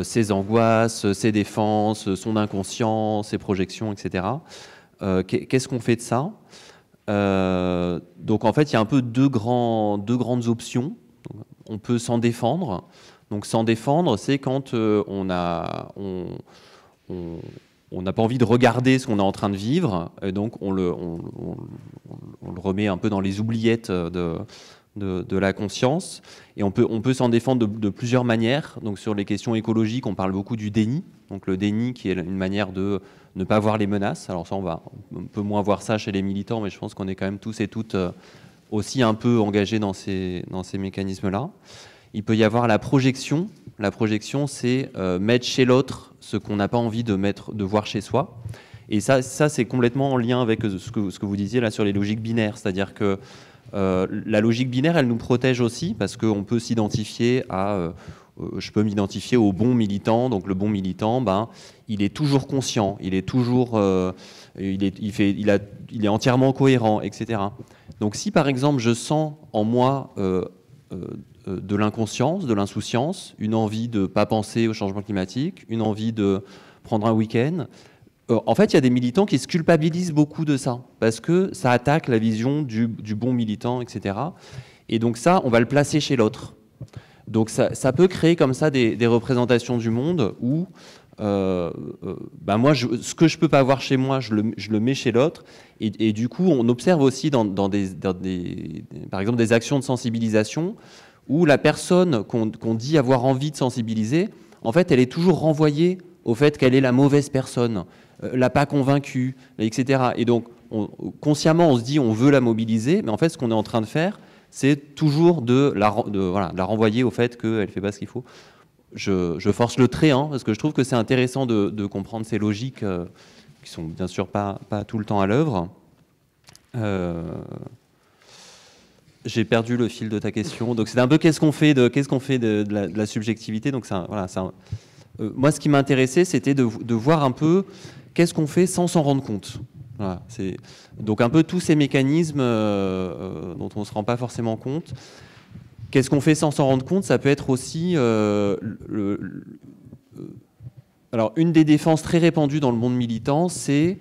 ses angoisses, ses défenses, son inconscient, ses projections, etc. Qu'est-ce qu'on fait de ça? Donc en fait, il y a un peu deux grandes options. On peut s'en défendre. Donc s'en défendre, c'est quand on n'a pas envie de regarder ce qu'on est en train de vivre, et donc on le remet un peu dans les oubliettes de la conscience. Et on peut s'en défendre de plusieurs manières. Donc sur les questions écologiques, on parle beaucoup du déni. Donc le déni qui est une manière de ne pas voir les menaces. Alors ça, on peut moins voir ça chez les militants, mais je pense qu'on est quand même tous et toutes aussi un peu engagés dans ces mécanismes-là. Il peut y avoir la projection. La projection, c'est mettre chez l'autre ce qu'on n'a pas envie de voir chez soi. Et ça c'est complètement en lien avec ce que vous disiez là sur les logiques binaires. C'est-à-dire que la logique binaire, elle nous protège aussi parce qu'on peut s'identifier à... je peux m'identifier au bon militant. Donc le bon militant, il est toujours conscient, il est toujours... il est entièrement cohérent, etc. Donc si par exemple je sens en moi... de l'inconscience, de l'insouciance, une envie de ne pas penser au changement climatique, une envie de prendre un week-end. En fait, il y a des militants qui se culpabilisent beaucoup de ça, parce que ça attaque la vision du bon militant, etc. Et donc ça, on va le placer chez l'autre. Donc ça peut créer comme ça des représentations du monde où moi, ce que je ne peux pas voir chez moi, je le mets chez l'autre. Et du coup, on observe aussi dans par exemple des actions de sensibilisation où la personne qu'on dit avoir envie de sensibiliser, en fait, elle est toujours renvoyée au fait qu'elle est la mauvaise personne, l'a pas convaincue, etc. Et donc, consciemment, on se dit on veut la mobiliser, mais en fait, ce qu'on est en train de faire, c'est toujours de la renvoyer au fait qu'elle ne fait pas ce qu'il faut. Je force le trait, parce que je trouve que c'est intéressant de comprendre ces logiques qui sont bien sûr pas tout le temps à l'œuvre. J'ai perdu le fil de ta question. Donc c'est un peu qu'est-ce qu'on fait de la subjectivité. Donc moi, ce qui m'intéressait, c'était de voir un peu qu'est-ce qu'on fait sans s'en rendre compte. Voilà, donc un peu tous ces mécanismes dont on ne se rend pas forcément compte. Qu'est-ce qu'on fait sans s'en rendre compte? Ça peut être aussi... Alors, une des défenses très répandues dans le monde militant, c'est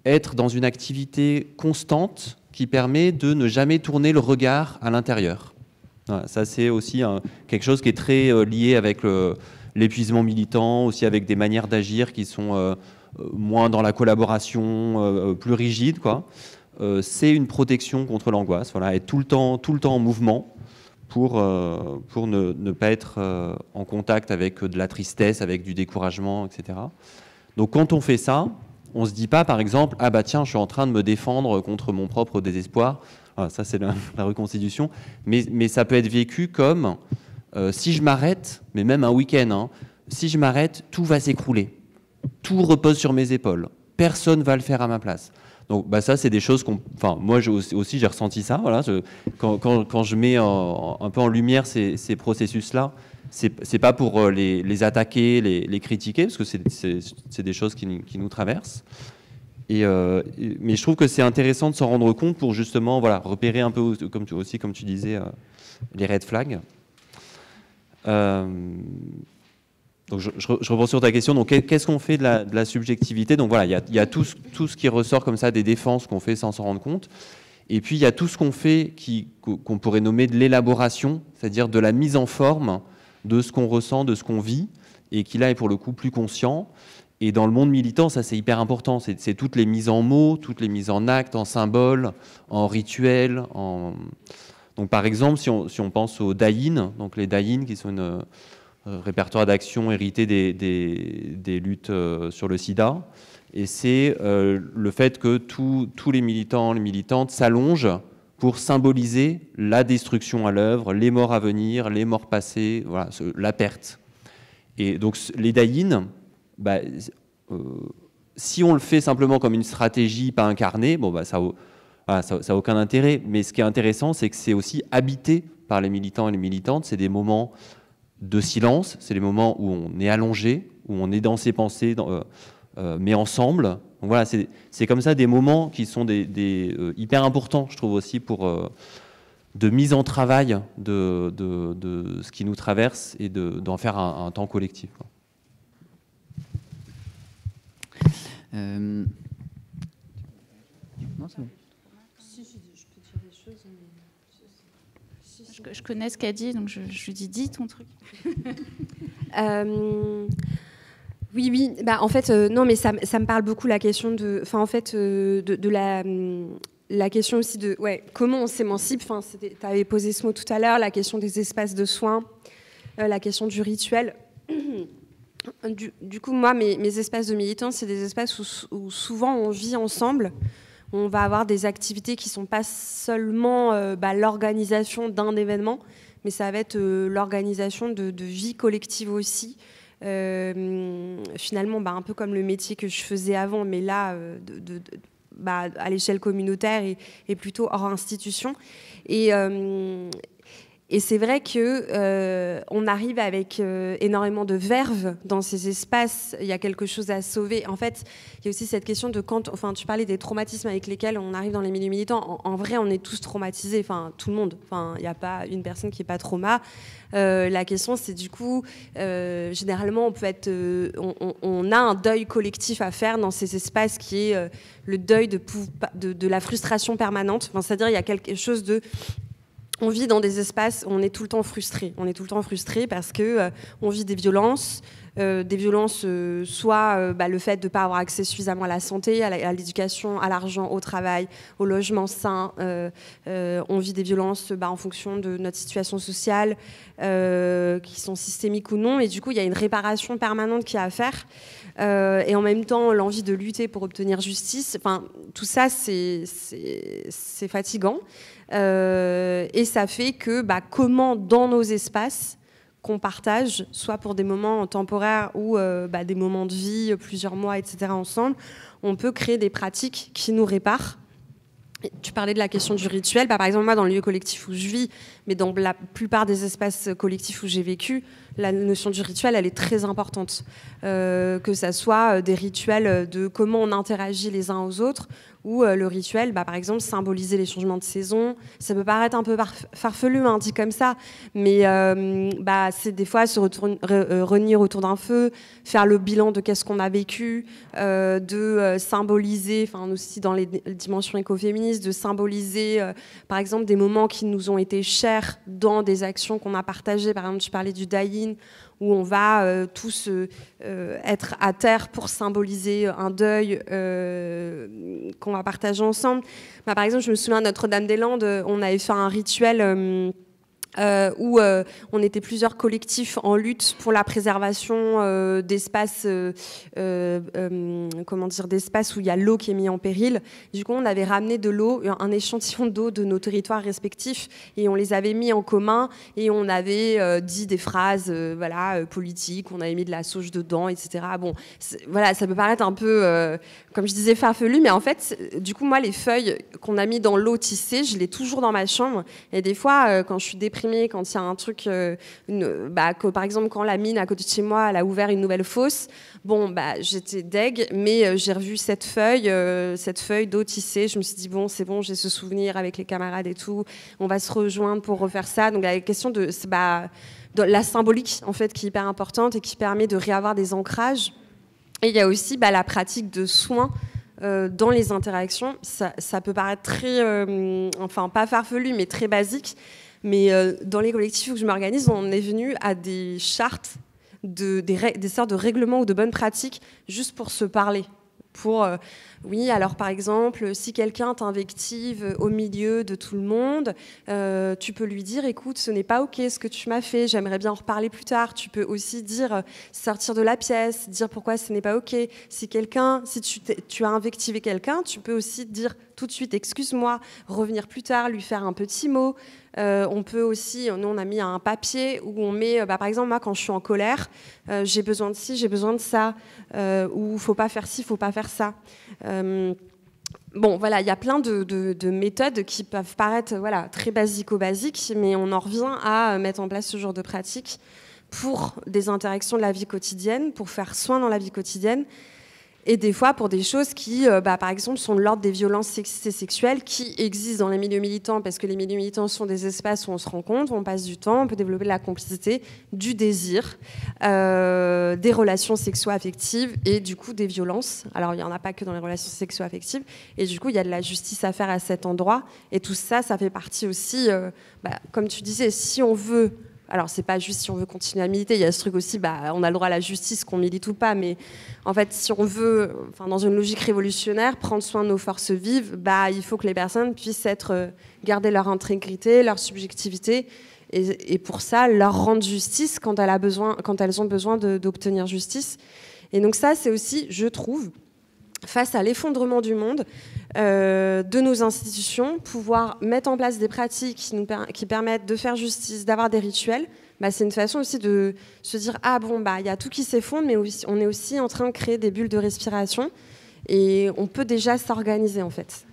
être dans une activité constante qui permet de ne jamais tourner le regard à l'intérieur. Voilà, ça, c'est aussi quelque chose qui est très lié avec l'épuisement militant, aussi avec des manières d'agir qui sont moins dans la collaboration, plus rigides, quoi. C'est une protection contre l'angoisse. Voilà, être tout le temps en mouvement pour ne pas être en contact avec de la tristesse, avec du découragement, etc. Donc quand on fait ça, on ne se dit pas, par exemple, ah bah tiens, je suis en train de me défendre contre mon propre désespoir. Ah, ça, c'est la reconstitution. Mais ça peut être vécu comme, si je m'arrête, mais même un week-end, si je m'arrête, tout va s'écrouler. Tout repose sur mes épaules. Personne ne va le faire à ma place. Donc ça, c'est des choses moi aussi, j'ai ressenti ça. Voilà, quand je mets un peu en lumière ces processus-là, c'est pas pour les attaquer, les critiquer, parce que c'est des choses qui nous traversent. Mais je trouve que c'est intéressant de s'en rendre compte pour justement repérer un peu, comme tu disais, les red flags. Donc je reprends sur ta question. Donc qu'est-ce qu'on fait de la subjectivité? Donc voilà, il y a tout ce qui ressort comme ça des défenses qu'on fait sans s'en rendre compte. Et puis il y a tout ce qu'on fait qu'on pourrait nommer de l'élaboration, c'est-à-dire de la mise en forme de ce qu'on ressent, de ce qu'on vit, et qui là est pour le coup plus conscient. Et dans le monde militant, ça c'est hyper important, c'est toutes les mises en mots, toutes les mises en actes, en symboles, en rituels. Donc par exemple, si on pense aux Daïn, donc les Daïn qui sont un répertoire d'action hérité des luttes sur le sida, et c'est le fait que tous les militants, les militantes s'allongent pour symboliser la destruction à l'œuvre, les morts à venir, les morts passées, voilà, la perte. Et donc les Daïn, si on le fait simplement comme une stratégie pas incarnée, ça n'a aucun intérêt. Mais ce qui est intéressant, c'est que c'est aussi habité par les militants et les militantes. C'est des moments de silence, c'est des moments où on est allongé, où on est dans ses pensées, mais ensemble. Donc voilà, c'est comme ça des moments qui sont hyper importants, je trouve aussi, de mise en travail de ce qui nous traverse et d'en faire un temps collectif. Non, c'est bon. Je connais ce qu'elle dit, donc je lui dis ton truc. Oui. En fait, non, mais ça me parle beaucoup la question de la question aussi de comment on s'émancipe. Tu avais posé ce mot tout à l'heure, la question des espaces de soins, la question du rituel. Du coup, moi, mes espaces de militants, c'est des espaces où souvent on vit ensemble. On va avoir des activités qui ne sont pas seulement l'organisation d'un événement, mais ça va être l'organisation de vie collective aussi. Finalement, un peu comme le métier que je faisais avant, mais là, à l'échelle communautaire et plutôt hors institution. Et c'est vrai qu'on arrive avec énormément de verve dans ces espaces. Il y a quelque chose à sauver. En fait, il y a aussi cette question de tu parlais des traumatismes avec lesquels on arrive dans les milieux militants. En vrai, on est tous traumatisés, tout le monde. Il n'y a pas une personne qui n'est pas trauma. La question, c'est du coup, généralement, on a un deuil collectif à faire dans ces espaces qui est le deuil de la frustration permanente. C'est-à-dire, il y a quelque chose de... On vit dans des espaces où on est tout le temps frustré. On est tout le temps frustré parce que on vit des violences, soit le fait de ne pas avoir accès suffisamment à la santé, à l'éducation, à l'argent, au travail, au logement sain. On vit des violences en fonction de notre situation sociale, qui sont systémiques ou non. Et du coup, il y a une réparation permanente qu'il y a à faire. Et en même temps, l'envie de lutter pour obtenir justice. Tout ça, c'est fatigant. Et ça fait que comment dans nos espaces qu'on partage, soit pour des moments temporaires ou des moments de vie, plusieurs mois, etc. ensemble, on peut créer des pratiques qui nous réparent. Tu parlais de la question du rituel. Par exemple, moi, dans le lieu collectif où je vis, mais dans la plupart des espaces collectifs où j'ai vécu, la notion du rituel, elle est très importante. Que ça soit des rituels de comment on interagit les uns aux autres, ou le rituel, par exemple, symboliser les changements de saison. Ça peut paraître un peu farfelu, dit comme ça, mais c'est des fois se réunir autour d'un feu, faire le bilan de qu'est-ce qu'on a vécu, de symboliser, aussi dans les dimensions écoféministes, de symboliser, par exemple, des moments qui nous ont été chers dans des actions qu'on a partagées. Par exemple, tu parlais du Daïn, où on va tous être à terre pour symboliser un deuil qu'on va partager ensemble. Par exemple, je me souviens à Notre-Dame-des-Landes, on avait fait un rituel où on était plusieurs collectifs en lutte pour la préservation d'espaces, d'espaces où il y a l'eau qui est mise en péril. Du coup, on avait ramené de l'eau, un échantillon d'eau de nos territoires respectifs, et on les avait mis en commun, et on avait dit des phrases politiques, on avait mis de la sauge dedans, etc. Bon, ça peut paraître un peu, comme je disais, farfelu, mais en fait, du coup, moi, les feuilles qu'on a mis dans l'eau tissée, je l'ai toujours dans ma chambre, et des fois, quand je suis déprimée, quand il y a un truc, par exemple, quand la mine à côté de chez moi, elle a ouvert une nouvelle fosse, j'étais deg, mais j'ai revu cette feuille d'eau tissée, je me suis dit, c'est bon, j'ai ce souvenir avec les camarades et tout, on va se rejoindre pour refaire ça. Donc la question de la symbolique, en fait, qui est hyper importante et qui permet de réavoir des ancrages. Et il y a aussi la pratique de soins dans les interactions. Ça peut paraître très, pas farfelu, mais très basique. Mais dans les collectifs où je m'organise, on est venu à des chartes, des sortes de règlements ou de bonnes pratiques juste pour se parler. Oui, alors par exemple, si quelqu'un t'invective au milieu de tout le monde, tu peux lui dire, écoute, ce n'est pas OK ce que tu m'as fait, j'aimerais bien en reparler plus tard. Tu peux aussi dire, sortir de la pièce, dire pourquoi ce n'est pas OK. Si tu as invectivé quelqu'un, tu peux aussi dire tout de suite, excuse-moi, revenir plus tard, lui faire un petit mot. On peut aussi, nous on a mis un papier où on met, par exemple moi quand je suis en colère, j'ai besoin de ci, j'ai besoin de ça, ou faut pas faire ci, faut pas faire ça. Bon voilà, il y a plein de méthodes qui peuvent paraître très basico-basiques, mais on en revient à mettre en place ce genre de pratiques pour des interactions de la vie quotidienne, pour faire soin dans la vie quotidienne. Et des fois pour des choses qui, par exemple, sont de l'ordre des violences sexistes et sexuelles qui existent dans les milieux militants, parce que les milieux militants sont des espaces où on se rencontre, on passe du temps, on peut développer de la complicité, du désir, des relations sexo-affectives et du coup des violences. Alors il n'y en a pas que dans les relations sexo-affectives. Et du coup, il y a de la justice à faire à cet endroit. Et tout ça, ça fait partie aussi, comme tu disais, si on veut... Alors, c'est pas juste si on veut continuer à militer, il y a ce truc aussi, on a le droit à la justice, qu'on milite ou pas, mais en fait, si on veut, dans une logique révolutionnaire, prendre soin de nos forces vives, il faut que les personnes puissent garder leur intégrité, leur subjectivité, et pour ça, leur rendre justice quand elles ont besoin d'obtenir justice. Et donc ça, c'est aussi, je trouve, face à l'effondrement du monde, de nos institutions, pouvoir mettre en place des pratiques qui permettent de faire justice, d'avoir des rituels, c'est une façon aussi de se dire il y a tout qui s'effondre, mais on est aussi en train de créer des bulles de respiration et on peut déjà s'organiser en fait.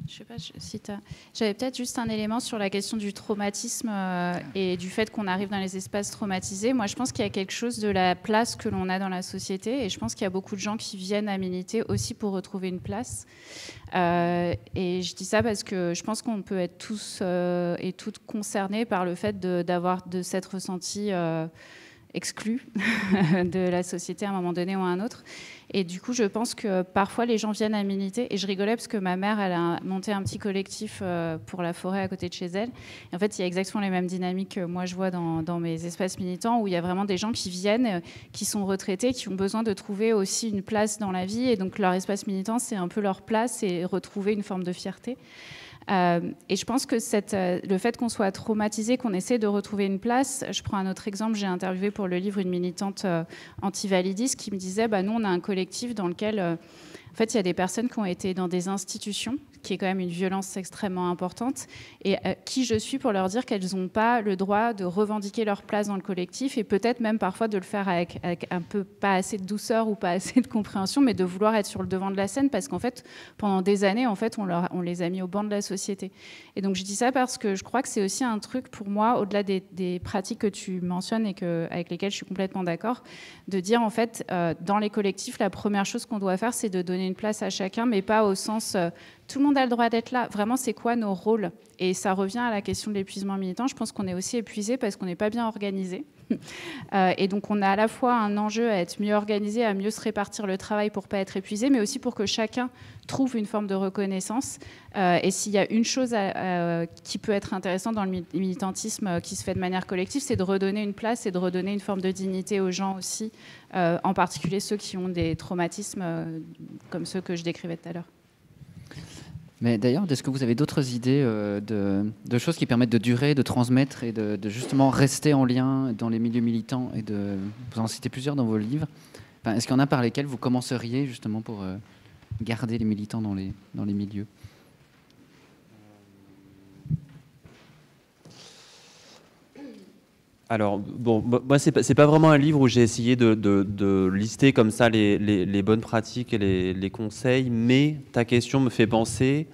Je sais pas si j'avais peut-être juste un élément sur la question du traumatisme et du fait qu'on arrive dans les espaces traumatisés. Moi, je pense qu'il y a quelque chose de la place que l'on a dans la société et je pense qu'il y a beaucoup de gens qui viennent à militer aussi pour retrouver une place. Et je dis ça parce que je pense qu'on peut être tous et toutes concernés par le fait de s'être ressentis exclus de la société à un moment donné ou à un autre. Et du coup, je pense que parfois, les gens viennent à militer. Et je rigolais parce que ma mère, elle a monté un petit collectif pour la forêt à côté de chez elle. Et en fait, il y a exactement les mêmes dynamiques que moi, je vois dans mes espaces militants, où il y a vraiment des gens qui viennent, qui sont retraités, qui ont besoin de trouver aussi une place dans la vie. Et donc, leur espace militant, c'est un peu leur place et retrouver une forme de fierté. Et je pense que le fait qu'on soit traumatisé, qu'on essaie de retrouver une place, je prends un autre exemple, j'ai interviewé pour le livre une militante anti-validiste qui me disait, nous on a un collectif dans lequel en fait il y a des personnes qui ont été dans des institutions, qui est quand même une violence extrêmement importante, et qui je suis pour leur dire qu'elles n'ont pas le droit de revendiquer leur place dans le collectif, et peut-être même parfois de le faire avec un peu pas assez de douceur ou pas assez de compréhension, mais de vouloir être sur le devant de la scène, parce qu'en fait, pendant des années, en fait, on les a mis au banc de la société. Et donc je dis ça parce que je crois que c'est aussi un truc pour moi, au-delà des pratiques que tu mentionnes et avec lesquelles je suis complètement d'accord, de dire en fait, dans les collectifs, la première chose qu'on doit faire, c'est de donner une place à chacun, mais pas au sens... tout le monde a le droit d'être là. Vraiment, c'est quoi nos rôles? Et ça revient à la question de l'épuisement militant. Je pense qu'on est aussi épuisé parce qu'on n'est pas bien organisé. Et donc, on a à la fois un enjeu à être mieux organisé, à mieux se répartir le travail pour ne pas être épuisé, mais aussi pour que chacun trouve une forme de reconnaissance. Et s'il y a une chose qui peut être intéressante dans le militantisme qui se fait de manière collective, c'est de redonner une place et de redonner une forme de dignité aux gens aussi, en particulier ceux qui ont des traumatismes comme ceux que je décrivais tout à l'heure. Mais d'ailleurs, est-ce que vous avez d'autres idées de choses qui permettent de durer, de transmettre et de justement rester en lien dans les milieux militants et vous en citez plusieurs dans vos livres. Est-ce qu'il y en a par lesquels vous commenceriez justement pour garder les militants dans les milieux? Alors, bon, moi, c'est pas vraiment un livre où j'ai essayé de lister comme ça les bonnes pratiques et les conseils, mais ta question me fait penser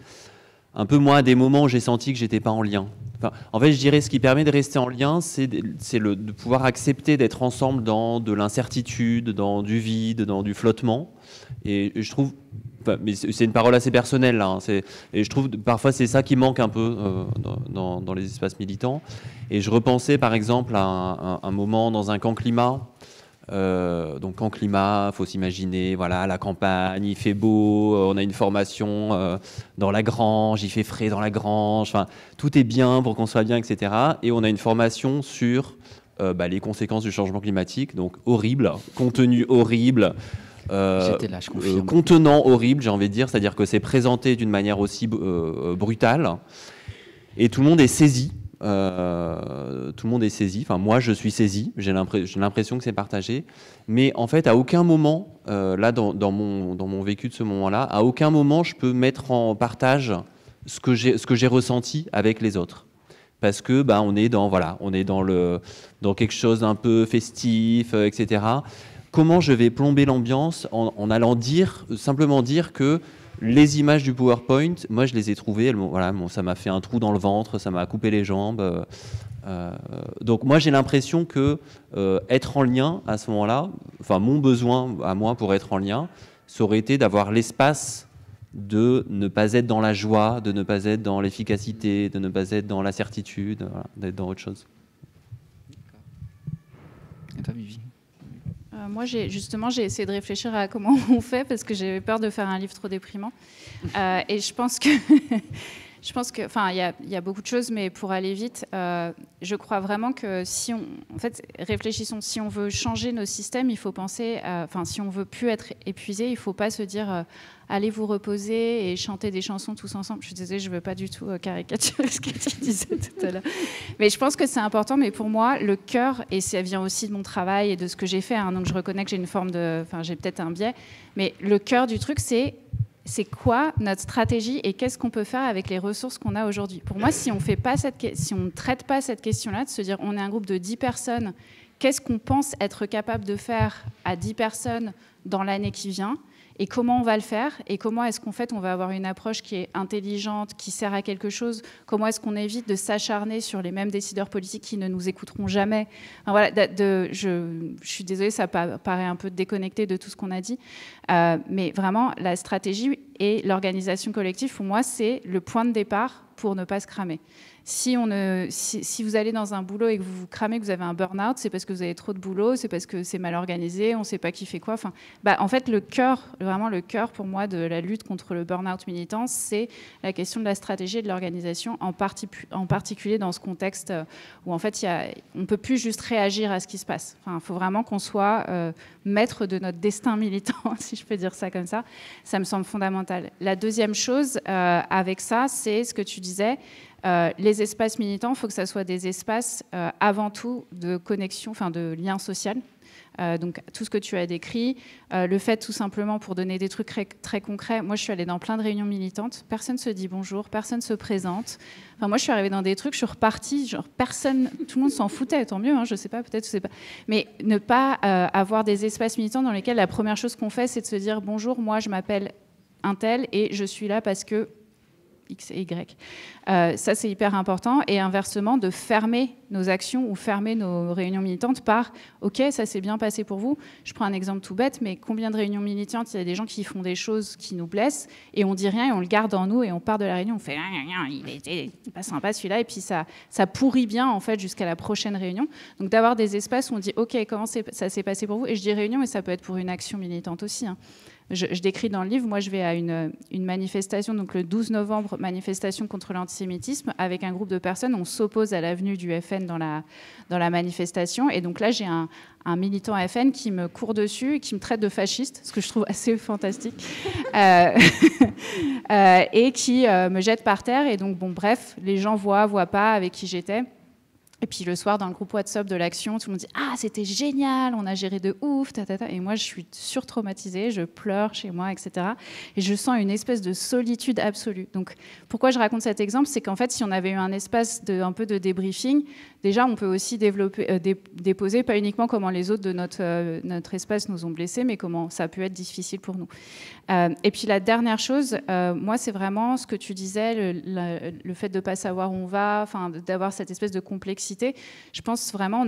un peu, moi, à des moments où j'ai senti que j'étais pas en lien. Enfin, en fait, je dirais, ce qui permet de rester en lien, c'est de pouvoir accepter d'être ensemble dans de l'incertitude, dans du vide, dans du flottement. Et je trouve... mais c'est une parole assez personnelle, là, hein, et je trouve parfois c'est ça qui manque un peu dans les espaces militants. Et je repensais par exemple à un moment dans un camp climat Donc en climat, il faut s'imaginer, voilà, la campagne, il fait beau, on a une formation dans la grange, il fait frais dans la grange, enfin, tout est bien pour qu'on soit bien, etc. Et on a une formation sur les conséquences du changement climatique, donc horrible, contenu horrible, J'étais là, je confirme. contenant horrible, j'ai envie de dire, c'est-à-dire que c'est présenté d'une manière aussi brutale, et tout le monde est saisi. Tout le monde est saisi, enfin moi je suis saisi, j'ai l'impression que c'est partagé, mais en fait à aucun moment, là dans mon vécu de ce moment-là, à aucun moment je peux mettre en partage ce que j'ai ressenti avec les autres. Parce que on est dans quelque chose d'un peu festif, etc. Comment je vais plomber l'ambiance en allant simplement dire que les images du PowerPoint, moi je les ai trouvées, ça m'a fait un trou dans le ventre, ça m'a coupé les jambes. Donc moi j'ai l'impression que être en lien à ce moment-là, enfin mon besoin à moi pour être en lien, ça aurait été d'avoir l'espace de ne pas être dans la joie, de ne pas être dans l'efficacité, de ne pas être dans la certitude, d'être dans autre chose. Et toi, Vivi ? Moi, j'ai essayé de réfléchir à comment on fait parce que j'avais peur de faire un livre trop déprimant. Et je pense que, enfin, il y a beaucoup de choses, mais pour aller vite, je crois vraiment que réfléchissons. Si on veut changer nos systèmes, il faut penser, si on veut plus être épuisé, il faut pas se dire allez vous reposer et chanter des chansons tous ensemble. Je suis désolée, je veux pas du tout caricaturer ce que tu disais tout à l'heure. Mais je pense que c'est important. Mais pour moi, le cœur, et ça vient aussi de mon travail et de ce que j'ai fait, donc je reconnais que j'ai j'ai peut-être un biais, mais le cœur du truc, c'est quoi notre stratégie et qu'est-ce qu'on peut faire avec les ressources qu'on a aujourd'hui. Pour moi, si on ne traite pas cette question-là, de se dire on est un groupe de 10 personnes, qu'est-ce qu'on pense être capable de faire à 10 personnes dans l'année qui vient et comment on va le faire et comment est-ce qu'en fait on va avoir une approche qui est intelligente, qui sert à quelque chose, comment est-ce qu'on évite de s'acharner sur les mêmes décideurs politiques qui ne nous écouteront jamais. Enfin, voilà, je suis désolée, ça paraît un peu déconnecté de tout ce qu'on a dit, mais vraiment la stratégie et l'organisation collective, pour moi, c'est le point de départ pour ne pas se cramer. Si vous allez dans un boulot et que vous vous cramez, que vous avez un burn-out, c'est parce que vous avez trop de boulot, c'est parce que c'est mal organisé, on ne sait pas qui fait quoi. Enfin, en fait, vraiment le cœur pour moi de la lutte contre le burn-out militant, c'est la question de la stratégie et de l'organisation, en particulier dans ce contexte où en fait, on ne peut plus juste réagir à ce qui se passe. Enfin, il faut vraiment qu'on soit maître de notre destin militant, si je peux dire ça comme ça. Ça me semble fondamental. La deuxième chose avec ça, c'est ce que tu disais. Les espaces militants, il faut que ça soit des espaces avant tout de connexion, de lien social. Donc tout ce que tu as décrit, le fait tout simplement pour donner des trucs très concrets. Moi, je suis allée dans plein de réunions militantes. Personne se dit bonjour, personne se présente. Enfin, moi, je suis arrivée dans des trucs, je suis repartie, genre personne, tout le monde s'en foutait. Tant mieux, je sais pas, peut-être, je sais pas. Mais ne pas avoir des espaces militants dans lesquels la première chose qu'on fait, c'est de se dire bonjour, moi, je m'appelle un tel et je suis là parce que X et Y. Ça, c'est hyper important. Et inversement, de fermer nos actions ou fermer nos réunions militantes par « Ok, ça s'est bien passé pour vous ». Je prends un exemple tout bête, mais combien de réunions militantes, il y a des gens qui font des choses qui nous blessent et on dit rien et on le garde en nous et on part de la réunion, on fait « Il était pas sympa celui-là » et puis ça pourrit bien en fait jusqu'à la prochaine réunion. Donc d'avoir des espaces où on dit « Ok, comment ça s'est passé pour vous ?» Et je dis réunion, mais ça peut être pour une action militante aussi, hein. Je décris dans le livre, moi je vais à une manifestation, donc le 12 novembre, manifestation contre l'antisémitisme, avec un groupe de personnes, on s'oppose à l'avenue du FN dans la manifestation, et donc là j'ai un militant FN qui me court dessus et qui me traite de fasciste, ce que je trouve assez fantastique, et qui me jette par terre, et donc bon bref, les gens voient pas avec qui j'étais. Et puis le soir, dans le groupe WhatsApp de l'Action, tout le monde dit « Ah, c'était génial, on a géré de ouf, tatata ». Et moi, je suis surtraumatisée, je pleure chez moi, etc. Et je sens une espèce de solitude absolue. Donc, pourquoi je raconte cet exemple ? C'est qu'en fait, si on avait eu un espace un peu de débriefing, déjà, on peut aussi déposer, pas uniquement comment les autres de notre espace nous ont blessés, mais comment ça a pu être difficile pour nous. Et puis la dernière chose, moi, c'est vraiment ce que tu disais, le fait de ne pas savoir où on va, d'avoir cette espèce de complexité. Je pense vraiment,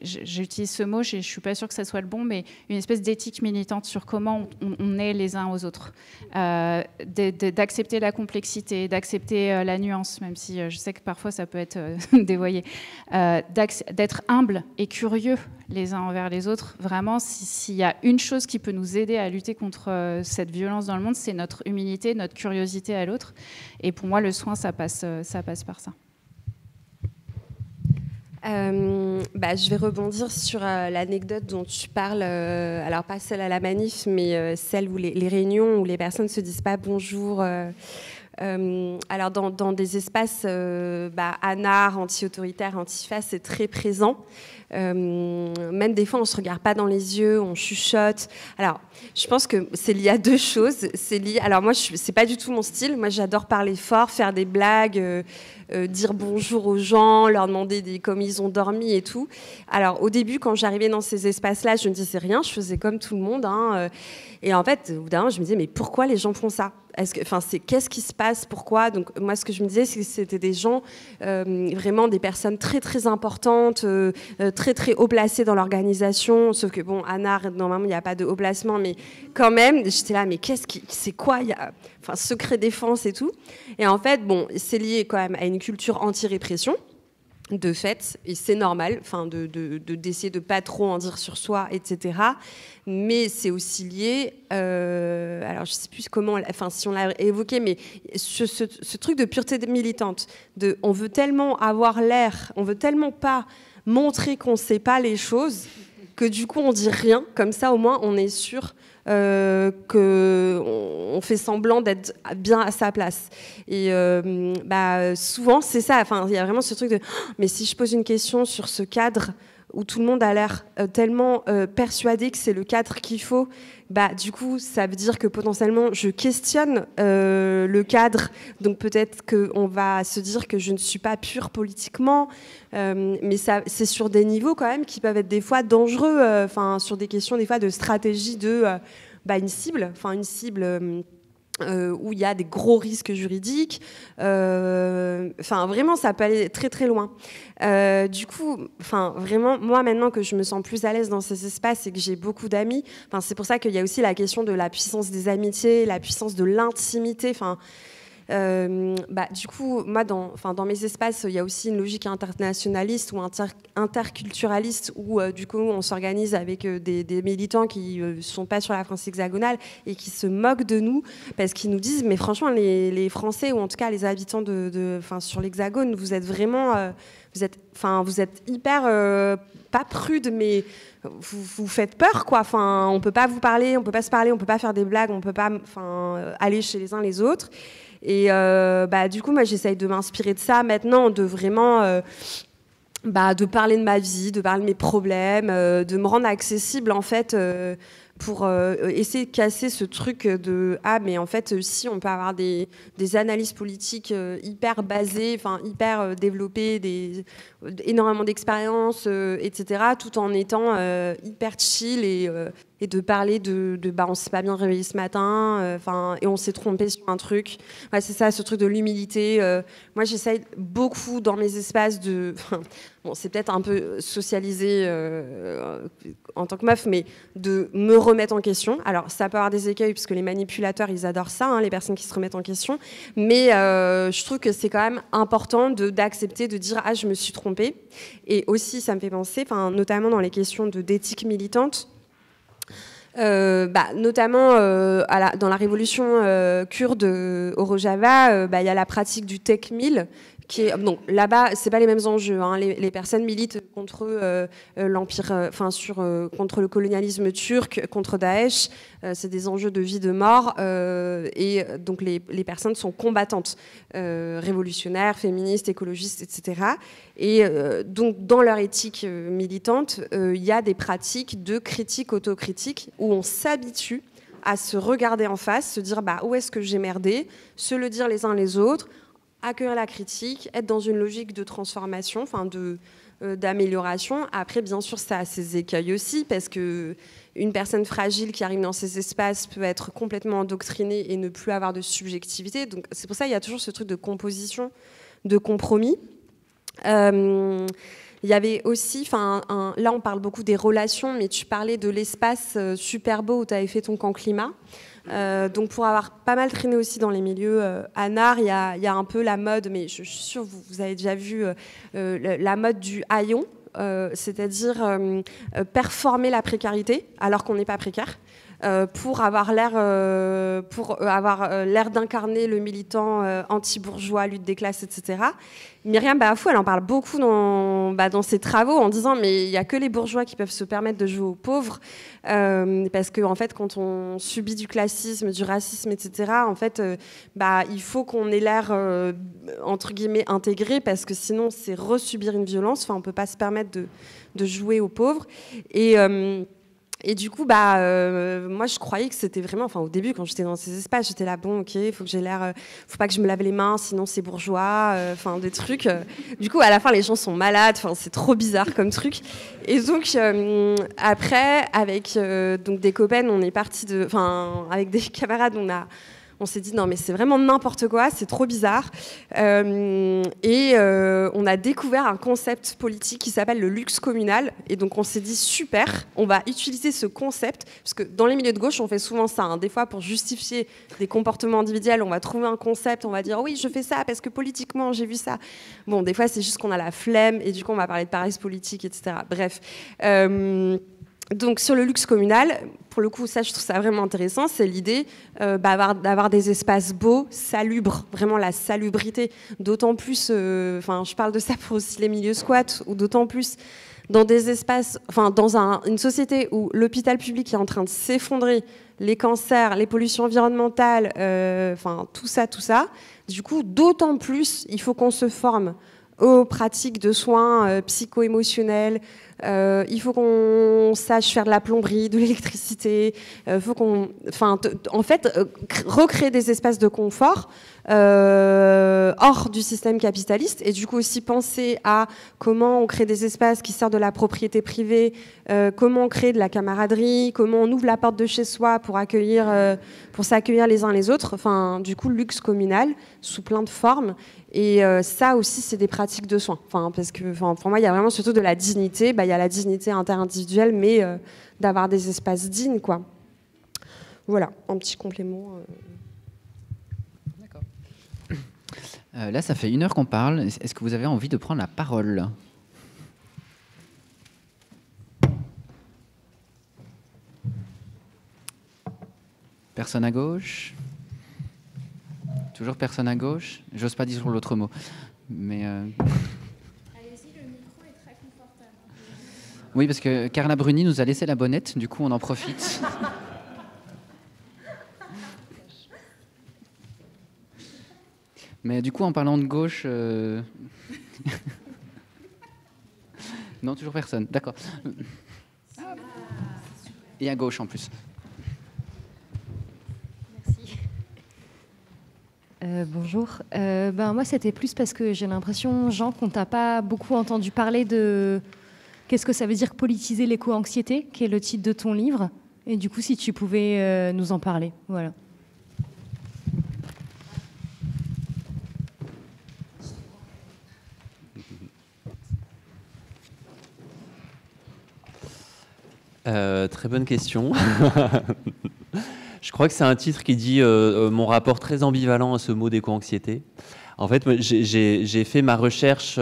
j'utilise ce mot, je ne suis pas sûre que ça soit le bon, mais une espèce d'éthique militante sur comment on est les uns aux autres. D'accepter la complexité, d'accepter la nuance, même si je sais que parfois ça peut être dévoyé. D'être humble et curieux les uns envers les autres. Vraiment, s'il y a une chose qui peut nous aider à lutter contre cette violence dans le monde, c'est notre humilité, notre curiosité à l'autre. Et pour moi, le soin, ça passe par ça. Je vais rebondir sur l'anecdote dont tu parles, alors pas celle à la manif, mais celle où les réunions où les personnes ne se disent pas bonjour. Alors dans des espaces anards, anti-autoritaires, anti-FAS, c'est très présent. Même des fois, on se regarde pas dans les yeux, on chuchote. Alors, je pense que c'est lié à deux choses. C'est lié. Alors moi, c'est pas du tout mon style. Moi, j'adore parler fort, faire des blagues, dire bonjour aux gens, leur demander comment ils ont dormi et tout. Alors, au début, quand j'arrivais dans ces espaces-là, je ne disais rien. Je faisais comme tout le monde. Et en fait, au bout d'un moment, je me disais, mais pourquoi les gens font ça ? Qu'est-ce qui se passe ? Pourquoi ? Donc moi, ce que je me disais, c'est que c'était des gens, vraiment des personnes très très importantes, très très haut placées dans l'organisation. Sauf que bon, à NAR, normalement, il n'y a pas de haut placement, mais quand même, j'étais là, mais c'est quoi ? Il y a, secret défense et tout. Et en fait, bon, c'est lié quand même à une culture anti-répression. De fait, et c'est normal, d'essayer de pas trop en dire sur soi, etc. Mais c'est aussi lié, alors je sais plus comment, si on l'a évoqué, mais ce truc de pureté militante, on veut tellement avoir l'air, on veut tellement pas montrer qu'on sait pas les choses, que du coup on dit rien, comme ça au moins on est sûr qu'on fait semblant d'être bien à sa place. Et souvent, c'est ça. Il y a vraiment ce truc de « mais si je pose une question sur ce cadre où tout le monde a l'air tellement persuadé que c'est le cadre qu'il faut, du coup, ça veut dire que potentiellement, je questionne le cadre. Donc peut-être qu'on va se dire que je ne suis pas pure politiquement. Mais c'est sur des niveaux quand même qui peuvent être des fois dangereux. Sur des questions des fois de stratégie de une cible. Où il y a des gros risques juridiques. Vraiment, ça peut aller très très loin. Du coup, vraiment, moi maintenant que je me sens plus à l'aise dans ces espaces et que j'ai beaucoup d'amis, c'est pour ça qu'il y a aussi la question de la puissance des amitiés, la puissance de l'intimité. Du coup, moi, dans mes espaces, il y a aussi une logique internationaliste ou interculturaliste où, du coup, on s'organise avec des militants qui ne sont pas sur la France hexagonale et qui se moquent de nous parce qu'ils nous disent, mais franchement, les Français, ou en tout cas les habitants sur l'hexagone, vous êtes vraiment... vous êtes hyper... pas prudes, mais... Vous faites peur, quoi. On peut pas vous parler, on peut pas se parler, on peut pas faire des blagues, on peut pas aller chez les uns les autres. Et du coup, moi, j'essaye de m'inspirer de ça maintenant, de vraiment de parler de ma vie, de parler de mes problèmes, de me rendre accessible, en fait, pour essayer de casser ce truc de « Ah, mais en fait, si, on peut avoir des analyses politiques hyper basées, hyper développées, énormément d'expérience, etc., tout en étant hyper chill et de parler on s'est pas bien réveillé ce matin, et on s'est trompé sur un truc. Ouais, c'est ça, ce truc de l'humilité. Moi, j'essaye beaucoup dans mes espaces c'est peut-être un peu socialisé en tant que meuf, mais de me remettre en question. Alors, ça peut avoir des écueils, parce que les manipulateurs, ils adorent ça, les personnes qui se remettent en question. Mais je trouve que c'est quand même important d'accepter, de dire « Ah, je me suis trompée ». Et aussi, ça me fait penser, notamment dans les questions d'éthique militante, notamment dans la révolution kurde au Rojava, il y a la pratique du Tek Mil, qui est, donc là-bas, c'est pas les mêmes enjeux. Les personnes militent contre l'empire, contre le colonialisme turc, contre Daesh. C'est des enjeux de vie, de mort, et donc les personnes sont combattantes, révolutionnaires, féministes, écologistes, etc. Et donc dans leur éthique militante, il y a des pratiques de critique, autocritique, où on s'habitue à se regarder en face, se dire où est-ce que j'ai merdé, se le dire les uns les autres, accueillir la critique, être dans une logique de transformation, d'amélioration. Après, bien sûr, ça a ses écueils aussi, parce que une personne fragile qui arrive dans ces espaces peut être complètement endoctrinée et ne plus avoir de subjectivité. Donc, c'est pour ça qu'il y a toujours ce truc de composition, de compromis. Il y avait aussi, là on parle beaucoup des relations, mais tu parlais de l'espace super beau où tu avais fait ton camp climat. Donc pour avoir pas mal traîné aussi dans les milieux à NAR, il y a un peu la mode, mais je suis sûre que vous avez déjà vu la mode du haillon. c'est-à-dire performer la précarité alors qu'on n'est pas précaire. Pour avoir l'air d'incarner le militant anti-bourgeois, lutte des classes, etc. Myriam Bafou, elle en parle beaucoup dans ses travaux en disant mais il n'y a que les bourgeois qui peuvent se permettre de jouer aux pauvres parce que en fait quand on subit du classisme, du racisme, etc. En fait, il faut qu'on ait l'air entre guillemets intégré parce que sinon c'est resubir une violence. Enfin, on peut pas se permettre de jouer aux pauvres et du coup, moi, je croyais que c'était vraiment... Enfin, au début, quand j'étais dans ces espaces, j'étais là, bon, ok, faut que j'ai l'air... faut pas que je me lave les mains, sinon c'est bourgeois. Enfin, des trucs... Du coup, à la fin, les gens sont malades. Enfin, c'est trop bizarre comme truc. Et donc, après, avec donc des copains, on est parti de... Enfin, avec des camarades, on s'est dit non mais c'est vraiment n'importe quoi, c'est trop bizarre. On a découvert un concept politique qui s'appelle le luxe communal. Et donc on s'est dit super, on va utiliser ce concept, parce que dans les milieux de gauche on fait souvent ça, hein. Des fois pour justifier des comportements individuels, on va trouver un concept, on va dire oui je fais ça parce que politiquement j'ai vu ça. Bon, des fois c'est juste qu'on a la flemme et du coup on va parler de paresse politique, etc. Bref. Donc sur le luxe communal, pour le coup, ça je trouve ça vraiment intéressant, c'est l'idée d'avoir des espaces beaux, salubres, vraiment la salubrité, d'autant plus, je parle de ça pour aussi les milieux squats, ou d'autant plus dans des espaces, une société où l'hôpital public est en train de s'effondrer, les cancers, les pollutions environnementales, tout ça, du coup, d'autant plus, il faut qu'on se forme aux pratiques de soins psycho-émotionnels. Il faut qu'on sache faire de la plomberie, de l'électricité. Faut qu'on, recréer des espaces de confort hors du système capitaliste, et du coup aussi penser à comment on crée des espaces qui sortent de la propriété privée, comment on crée de la camaraderie, comment on ouvre la porte de chez soi pour s'accueillir les uns les autres. Enfin, du coup, le luxe communal sous plein de formes. Et ça aussi, c'est des pratiques de soins. Parce que pour moi, il y a vraiment surtout de la dignité. Il y a la dignité interindividuelle, mais d'avoir des espaces dignes, quoi. Voilà, un petit complément. D'accord. Là, ça fait 1 heure qu'on parle. Est-ce que vous avez envie de prendre la parole ? Personne à gauche ? Toujours personne à gauche ? J'ose pas dire l'autre mot. Mais allez-y, le micro est très confortable. oui, parce que Carla Bruni nous a laissé la bonnette, du coup on en profite. Mais du coup, en parlant de gauche... Non, toujours personne. D'accord. Et à gauche en plus. Bonjour. Moi, c'était plus parce que j'ai l'impression, Jean, qu'on t'a pas beaucoup entendu parler de qu'est-ce que ça veut dire politiser l'éco-anxiété, qui est le titre de ton livre. Et du coup, si tu pouvais nous en parler. Voilà. Très bonne question. Je crois que c'est un titre qui dit mon rapport très ambivalent à ce mot d'éco-anxiété. En fait, j'ai fait ma recherche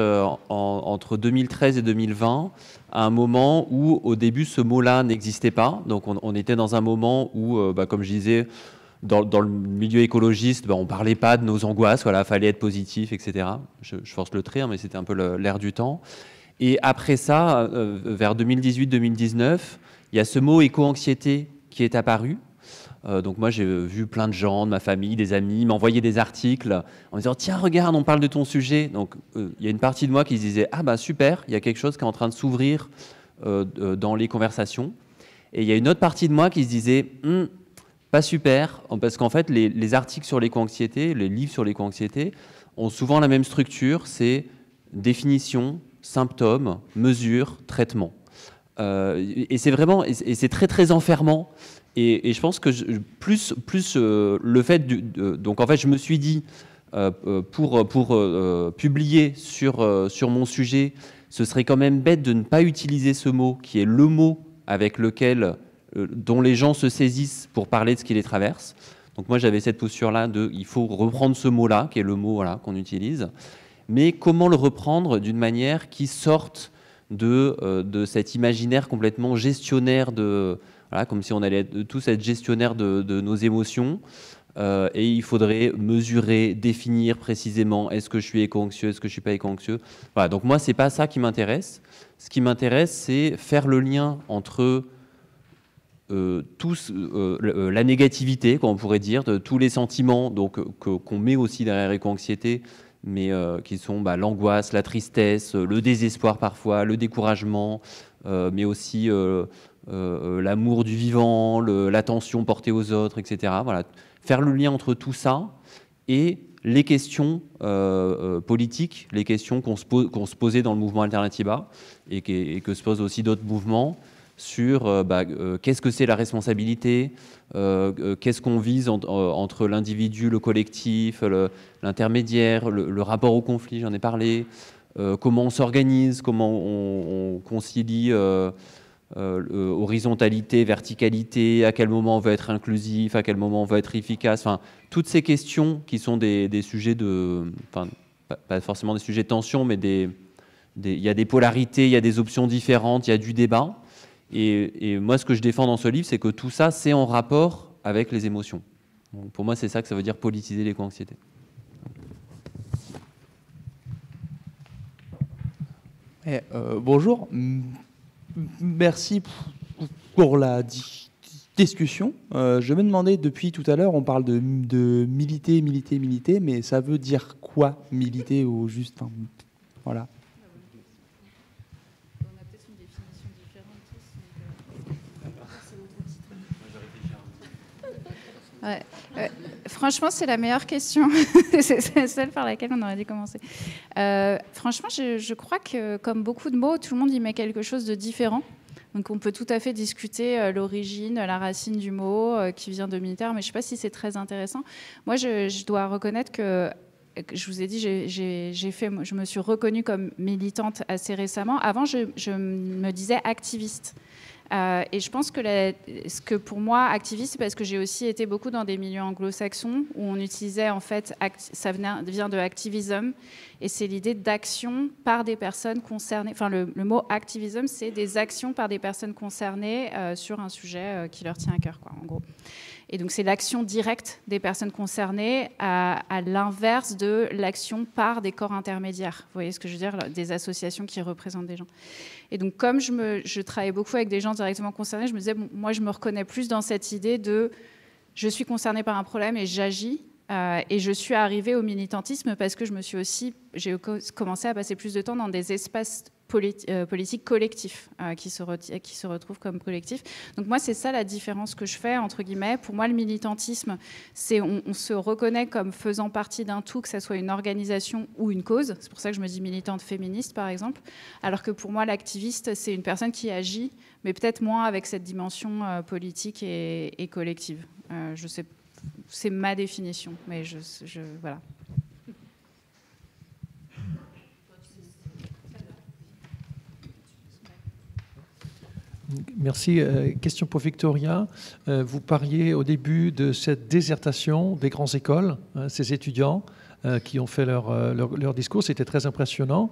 entre 2013 et 2020, à un moment où, au début, ce mot-là n'existait pas. Donc, on était dans un moment où, comme je disais, dans le milieu écologiste, on ne parlait pas de nos angoisses, voilà, fallait être positif, etc. Je force le trait, hein, mais c'était un peu l'air du temps. Et après ça, vers 2018-2019, il y a ce mot éco-anxiété qui est apparu. Donc moi, j'ai vu plein de gens de ma famille, des amis, m'envoyer des articles en me disant « Tiens, regarde, on parle de ton sujet ». Donc il y a une partie de moi qui se disait « Ah bah super, il y a quelque chose qui est en train de s'ouvrir dans les conversations ». Et il y a une autre partie de moi qui se disait « Pas super », parce qu'en fait, les articles sur l'éco-anxiété, les livres sur l'éco-anxiété ont souvent la même structure, c'est définition, symptômes, mesures, traitement. Et c'est vraiment, et c'est très très enfermant. Et je pense que plus le fait donc en fait je me suis dit pour publier sur mon sujet, ce serait quand même bête de ne pas utiliser ce mot qui est le mot avec lequel dont les gens se saisissent pour parler de ce qui les traverse. Donc moi j'avais cette posture là il faut reprendre ce mot là qui est le mot qu'on utilise, mais comment le reprendre d'une manière qui sorte de cet imaginaire complètement gestionnaire voilà, comme si on allait tous être gestionnaires de nos émotions. Et il faudrait mesurer, définir précisément est-ce que je suis éco-anxieux, est-ce que je ne suis pas éco-anxieux. Voilà, donc moi, ce n'est pas ça qui m'intéresse. Ce qui m'intéresse, c'est faire le lien entre la négativité, on pourrait dire, de tous les sentiments qu'on met aussi derrière éco-anxiété, mais qui sont l'angoisse, la tristesse, le désespoir parfois, le découragement, mais aussi l'amour du vivant, l'attention portée aux autres, etc. Voilà. Faire le lien entre tout ça et les questions politiques, les questions qu'on se posait dans le mouvement Alternatiba et que se posent aussi d'autres mouvements sur qu'est-ce que c'est la responsabilité, qu'est-ce qu'on vise entre l'individu, le collectif, l'intermédiaire, le rapport au conflit, j'en ai parlé, comment on s'organise, comment on concilie horizontalité, verticalité, à quel moment on veut être inclusif, à quel moment on veut être efficace, enfin, toutes ces questions qui sont des sujets pas forcément des sujets de tension, mais il y a des polarités, il y a des options différentes, il y a du débat. Et moi, ce que je défends dans ce livre, c'est que tout ça, c'est en rapport avec les émotions. Donc, pour moi, c'est ça que ça veut dire politiser l'éco-anxiété. Bonjour. Merci pour la discussion. Je me demandais depuis tout à l'heure, on parle de militer, mais ça veut dire quoi, militer, ou juste... voilà. On a peut-être une définition différente tous. Ouais. Franchement, c'est la meilleure question. C'est celle par laquelle on aurait dû commencer. Franchement, je crois que, comme beaucoup de mots, tout le monde y met quelque chose de différent. Donc, on peut tout à fait discuter l'origine, la racine du mot qui vient de militaire, mais je ne sais pas si c'est très intéressant. Moi, je dois reconnaître que je vous ai dit, je me suis reconnue comme militante assez récemment. Avant, je me disais activiste. Et je pense que ce que pour moi, activiste, c'est parce que j'ai aussi été beaucoup dans des milieux anglo-saxons où on utilisait, en fait, ça vient de activism, et c'est l'idée d'action par des personnes concernées. Enfin, le mot activism, c'est des actions par des personnes concernées sur un sujet qui leur tient à cœur, quoi, en gros. Et donc, c'est l'action directe des personnes concernées à l'inverse de l'action par des corps intermédiaires. Vous voyez ce que je veux dire? Des associations qui représentent des gens. Et donc, comme je travaillais beaucoup avec des gens directement concernés, je me disais, bon, moi, je me reconnais plus dans cette idée de je suis concernée par un problème et j'agis. Et je suis arrivée au militantisme parce que j'ai commencé à passer plus de temps dans des espaces politiques collectifs qui se retrouvent comme collectifs. Donc moi, c'est ça la différence que je fais, entre guillemets. Pour moi, le militantisme, c'est on se reconnaît comme faisant partie d'un tout, que ça soit une organisation ou une cause. C'est pour ça que je me dis militante féministe, par exemple. Alors que pour moi, l'activiste, c'est une personne qui agit, mais peut-être moins avec cette dimension politique et collective. Je sais, c'est ma définition, mais voilà. Merci. Question pour Victoria. Vous parliez au début de cette désertation des grandes écoles, ces étudiants qui ont fait leur discours. C'était très impressionnant.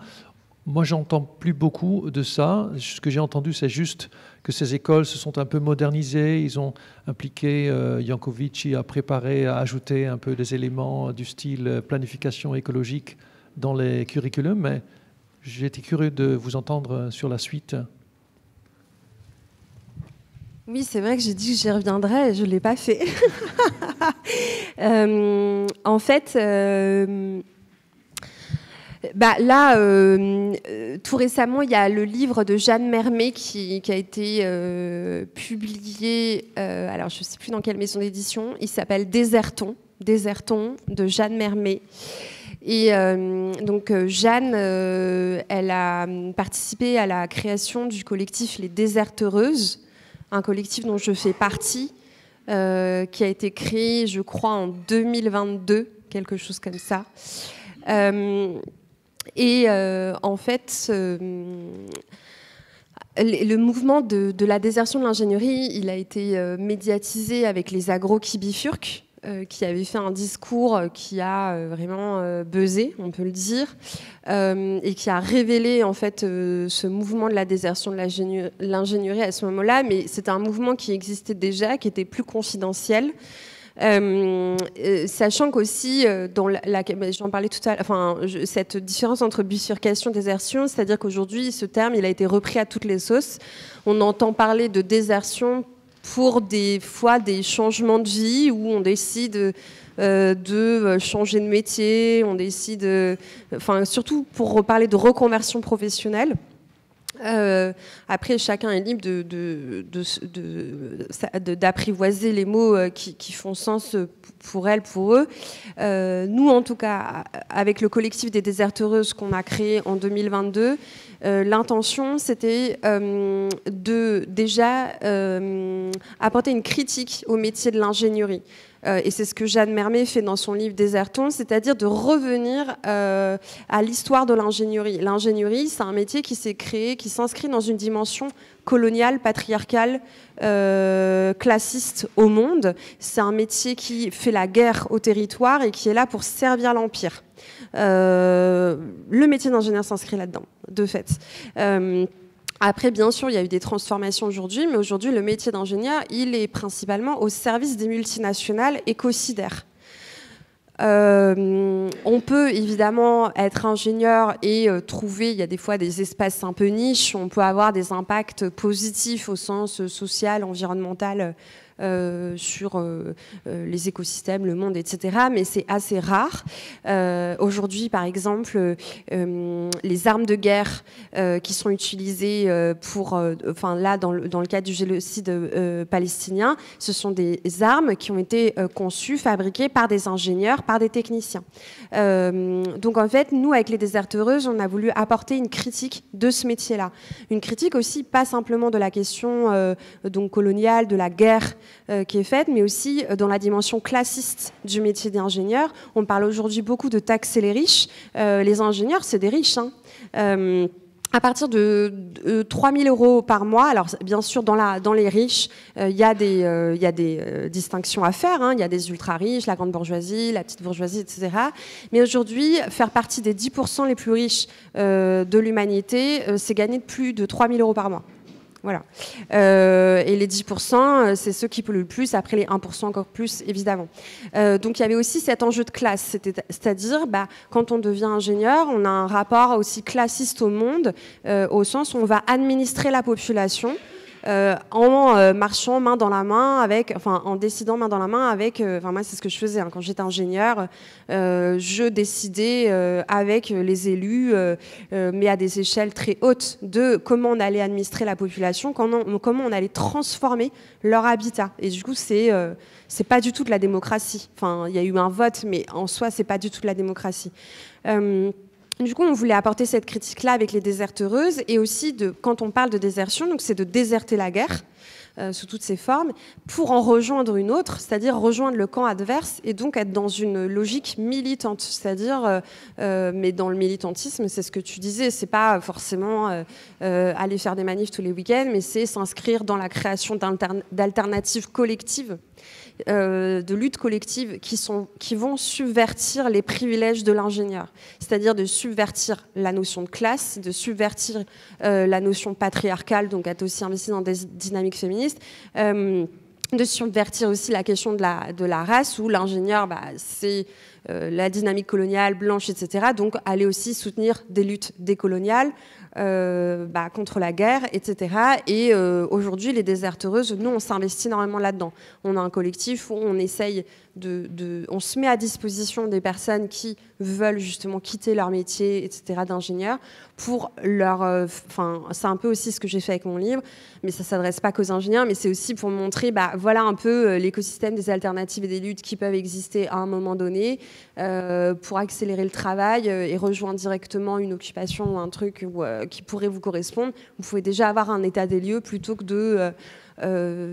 Moi, j'entends plus beaucoup de ça. Ce que j'ai entendu, c'est juste que ces écoles se sont un peu modernisées. Ils ont impliqué Jancovici à préparer, à ajouter un peu des éléments du style planification écologique dans les curriculums. Mais j'ai été curieux de vous entendre sur la suite. Oui, c'est vrai que j'ai dit que j'y reviendrais et je ne l'ai pas fait. En fait, tout récemment, il y a le livre de Jeanne Mermet qui a été publié, alors je ne sais plus dans quelle maison d'édition, il s'appelle Désertons de Jeanne Mermet. Et donc Jeanne, elle a participé à la création du collectif Les Déserteuses, un collectif dont je fais partie, qui a été créé, je crois, en 2022, quelque chose comme ça. En fait, le mouvement de la désertion de l'ingénierie, il a été médiatisé avec les agros qui bifurquent. qui avait fait un discours qui a vraiment buzzé, on peut le dire, et qui a révélé en fait ce mouvement de la désertion de l'ingénierie à ce moment-là. Mais c'était un mouvement qui existait déjà, qui était plus confidentiel. Sachant qu'aussi, j'en parlais tout à l'heure, cette différence entre bifurcation et désertion, c'est-à-dire qu'aujourd'hui, ce terme, il a été repris à toutes les sauces. On entend parler de désertion pour des fois des changements de vie où on décide de changer de métier, on décide, surtout pour reparler de reconversion professionnelle. Après, chacun est libre d'apprivoiser les mots qui font sens pour elle, pour eux. Nous, en tout cas, avec le collectif des déserteuses qu'on a créé en 2022, l'intention, c'était de déjà apporter une critique au métier de l'ingénierie. Et c'est ce que Jeanne Mermet fait dans son livre Désertons, c'est-à-dire de revenir à l'histoire de l'ingénierie. L'ingénierie, c'est un métier qui s'est créé, qui s'inscrit dans une dimension coloniale, patriarcale, classiste au monde. C'est un métier qui fait la guerre au territoire et qui est là pour servir l'Empire. Le métier d'ingénieur s'inscrit là-dedans, de fait. Après, bien sûr, il y a eu des transformations aujourd'hui, mais aujourd'hui, le métier d'ingénieur, il est principalement au service des multinationales écocidaires. On peut évidemment être ingénieur et trouver, il y a des fois des espaces un peu niches, on peut avoir des impacts positifs au sens social, environnemental, sur les écosystèmes, le monde, etc. Mais c'est assez rare. Aujourd'hui, par exemple, les armes de guerre qui sont utilisées là, dans le cadre du génocide palestinien, ce sont des armes qui ont été conçues, fabriquées par des ingénieurs, par des techniciens. Donc, en fait, nous, avec les déserteuses, on a voulu apporter une critique de ce métier-là. Une critique aussi, pas simplement de la question donc coloniale, de la guerre, qui est faite, mais aussi dans la dimension classiste du métier d'ingénieur. On parle aujourd'hui beaucoup de taxer les riches. Les ingénieurs, c'est des riches. À partir de 3 000 € par mois, alors bien sûr dans les riches, il y a des distinctions à faire. Il y a des ultra riches, la grande bourgeoisie, la petite bourgeoisie, etc. Mais aujourd'hui, faire partie des 10% les plus riches de l'humanité, c'est gagner plus de 3 000 € par mois. Voilà. Et les 10%, c'est ceux qui polluent le plus. Après, les 1% encore plus, évidemment. Donc, il y avait aussi cet enjeu de classe. C'est-à-dire, quand on devient ingénieur, on a un rapport aussi classiste au monde, au sens où on va administrer la population en marchant main dans la main en décidant main dans la main avec, moi c'est ce que je faisais quand j'étais ingénieure, je décidais avec les élus, mais à des échelles très hautes, de comment on allait administrer la population, comment on allait transformer leur habitat. Et du coup, c'est pas du tout de la démocratie. Il y a eu un vote, mais en soi, c'est pas du tout de la démocratie. Du coup, on voulait apporter cette critique-là avec les déserteuses et aussi, quand on parle de désertion, donc c'est de déserter la guerre sous toutes ses formes pour en rejoindre une autre, c'est-à-dire rejoindre le camp adverse et donc être dans une logique militante, c'est-à-dire, mais dans le militantisme, c'est ce que tu disais, c'est pas forcément aller faire des manifs tous les week-ends, mais c'est s'inscrire dans la création d'alternatives collectives. De luttes collectives qui vont subvertir les privilèges de l'ingénieur, c'est-à-dire de subvertir la notion de classe, de subvertir la notion patriarcale, donc être aussi investi dans des dynamiques féministes, de subvertir aussi la question de la race, où l'ingénieur, c'est la dynamique coloniale, blanche, etc. Donc aller aussi soutenir des luttes décoloniales, contre la guerre, etc. Et aujourd'hui, les déserteuses, nous, on s'investit énormément là-dedans. On a un collectif où on essaye on se met à disposition des personnes qui veulent justement quitter leur métier, etc., d'ingénieur, pour leur... c'est un peu aussi ce que j'ai fait avec mon livre, mais ça ne s'adresse pas qu'aux ingénieurs, mais c'est aussi pour montrer, voilà un peu l'écosystème des alternatives et des luttes qui peuvent exister à un moment donné, pour accélérer le travail et rejoindre directement une occupation ou un truc qui pourrait vous correspondre. Vous pouvez déjà avoir un état des lieux plutôt que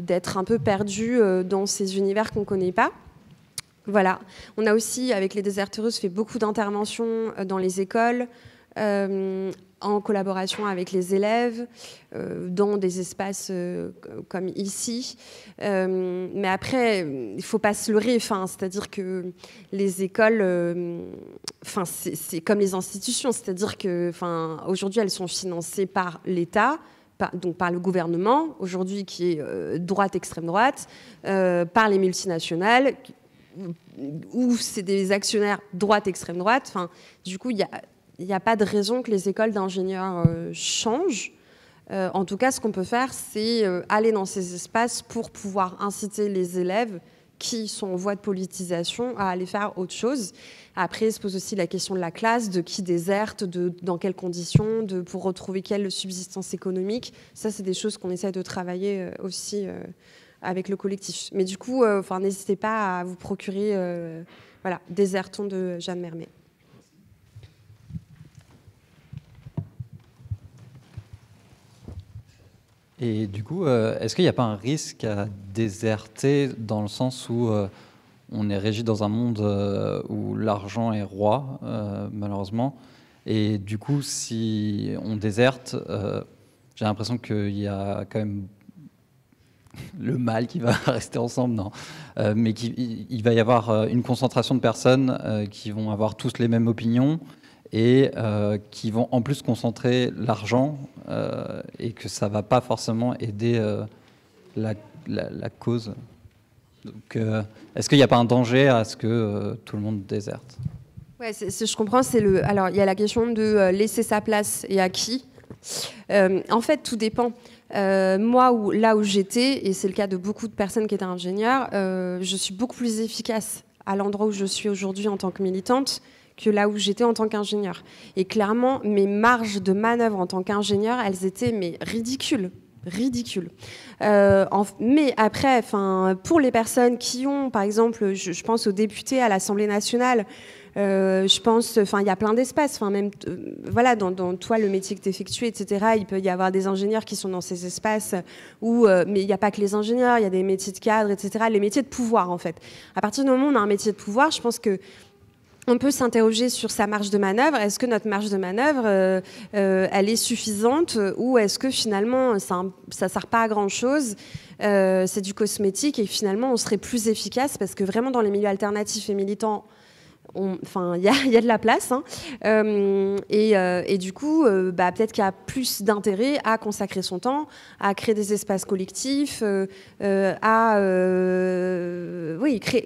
d'être un peu perdu dans ces univers qu'on ne connaît pas. Voilà. On a aussi, avec les déserteuses, fait beaucoup d'interventions dans les écoles, en collaboration avec les élèves, dans des espaces comme ici. Mais après, il ne faut pas se leurrer. C'est-à-dire que les écoles, c'est comme les institutions. C'est-à-dire qu'aujourd'hui, elles sont financées par l'État, donc par le gouvernement, aujourd'hui qui est droite, extrême droite, par les multinationales, où c'est des actionnaires droite, extrême droite. Du coup, il n'y a pas de raison que les écoles d'ingénieurs changent. En tout cas, ce qu'on peut faire, c'est aller dans ces espaces pour pouvoir inciter les élèves qui sont en voie de politisation à aller faire autre chose. Après, se pose aussi la question de la classe, de qui déserte, dans quelles conditions, pour retrouver quelle subsistance économique. Ça, c'est des choses qu'on essaie de travailler aussi avec le collectif. Mais du coup, n'hésitez pas à vous procurer Désertons de Jeanne Mermet. Et du coup, est-ce qu'il n'y a pas un risque à déserter dans le sens où on est régi dans un monde où l'argent est roi, malheureusement, et du coup, si on déserte, j'ai l'impression qu'il y a quand même le mal qui va rester ensemble, non, mais il va y avoir une concentration de personnes qui vont avoir tous les mêmes opinions et qui vont en plus concentrer l'argent et que ça ne va pas forcément aider la cause. Donc, est-ce qu'il n'y a pas un danger à ce que tout le monde déserte? Ouais, je comprends. Alors, il y a la question de laisser sa place et à qui. En fait, tout dépend. Moi, là où j'étais, et c'est le cas de beaucoup de personnes qui étaient ingénieurs, je suis beaucoup plus efficace à l'endroit où je suis aujourd'hui en tant que militante que là où j'étais en tant qu'ingénieur. Et clairement, mes marges de manœuvre en tant qu'ingénieur, elles étaient ridicules. Mais après, pour les personnes qui ont, par exemple, je pense aux députés à l'Assemblée nationale, je pense, il y a plein d'espaces, même, dans toi, le métier que tu effectues, etc., il peut y avoir des ingénieurs qui sont dans ces espaces, mais il n'y a pas que les ingénieurs, il y a des métiers de cadre, etc., les métiers de pouvoir, en fait. À partir du moment où on a un métier de pouvoir, je pense que on peut s'interroger sur sa marge de manœuvre. Est-ce que notre marge de manœuvre, elle est suffisante, ou est-ce que finalement, ça ne sert pas à grand-chose, c'est du cosmétique, et finalement, on serait plus efficace, parce que vraiment, dans les milieux alternatifs et militants, il y a de la place. Et du coup, peut-être qu'il y a plus d'intérêt à consacrer son temps, à créer des espaces collectifs, à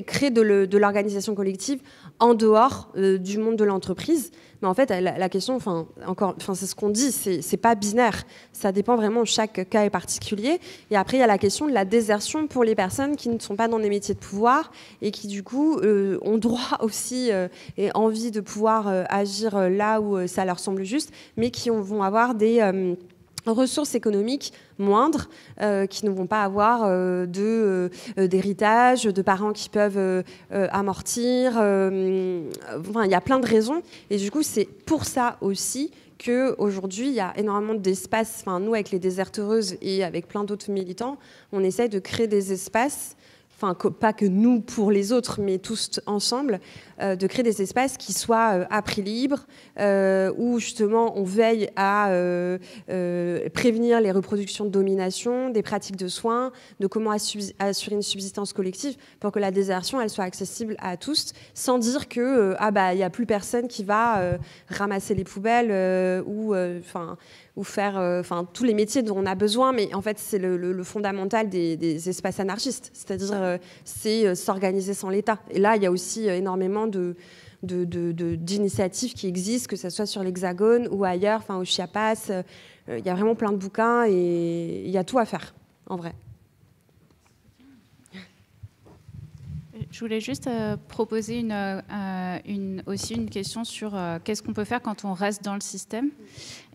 créer de l'organisation collective en dehors du monde de l'entreprise. Mais en fait, la question, c'est ce qu'on dit, c'est pas binaire. Ça dépend vraiment, chaque cas est particulier. Et après, il y a la question de la désertion pour les personnes qui ne sont pas dans des métiers de pouvoir et qui, du coup, ont droit aussi et envie de pouvoir agir là où ça leur semble juste, mais qui vont avoir des ressources économiques moindres, qui ne vont pas avoir d'héritage, de parents qui peuvent amortir. Il y a plein de raisons. Et du coup, c'est pour ça aussi qu'aujourd'hui, il y a énormément d'espaces. Nous, avec les Déserteuses et avec plein d'autres militants, on essaye de créer des espaces, pas que nous pour les autres, mais tous ensemble, de créer des espaces qui soient à prix libre, où justement on veille à prévenir les reproductions de domination, des pratiques de soins, de comment assurer une subsistance collective pour que la désertion elle soit accessible à tous, sans dire que il n'y a plus personne qui va ramasser les poubelles ou faire tous les métiers dont on a besoin, mais en fait c'est le fondamental des espaces anarchistes, c'est-à-dire c'est s'organiser sans l'État. Et là il y a aussi énormément d'initiatives qui existent, que ce soit sur l'Hexagone ou ailleurs, au Chiapas, il y a vraiment plein de bouquins et il y a tout à faire, en vrai. Je voulais juste proposer aussi une question sur qu'est-ce qu'on peut faire quand on reste dans le système.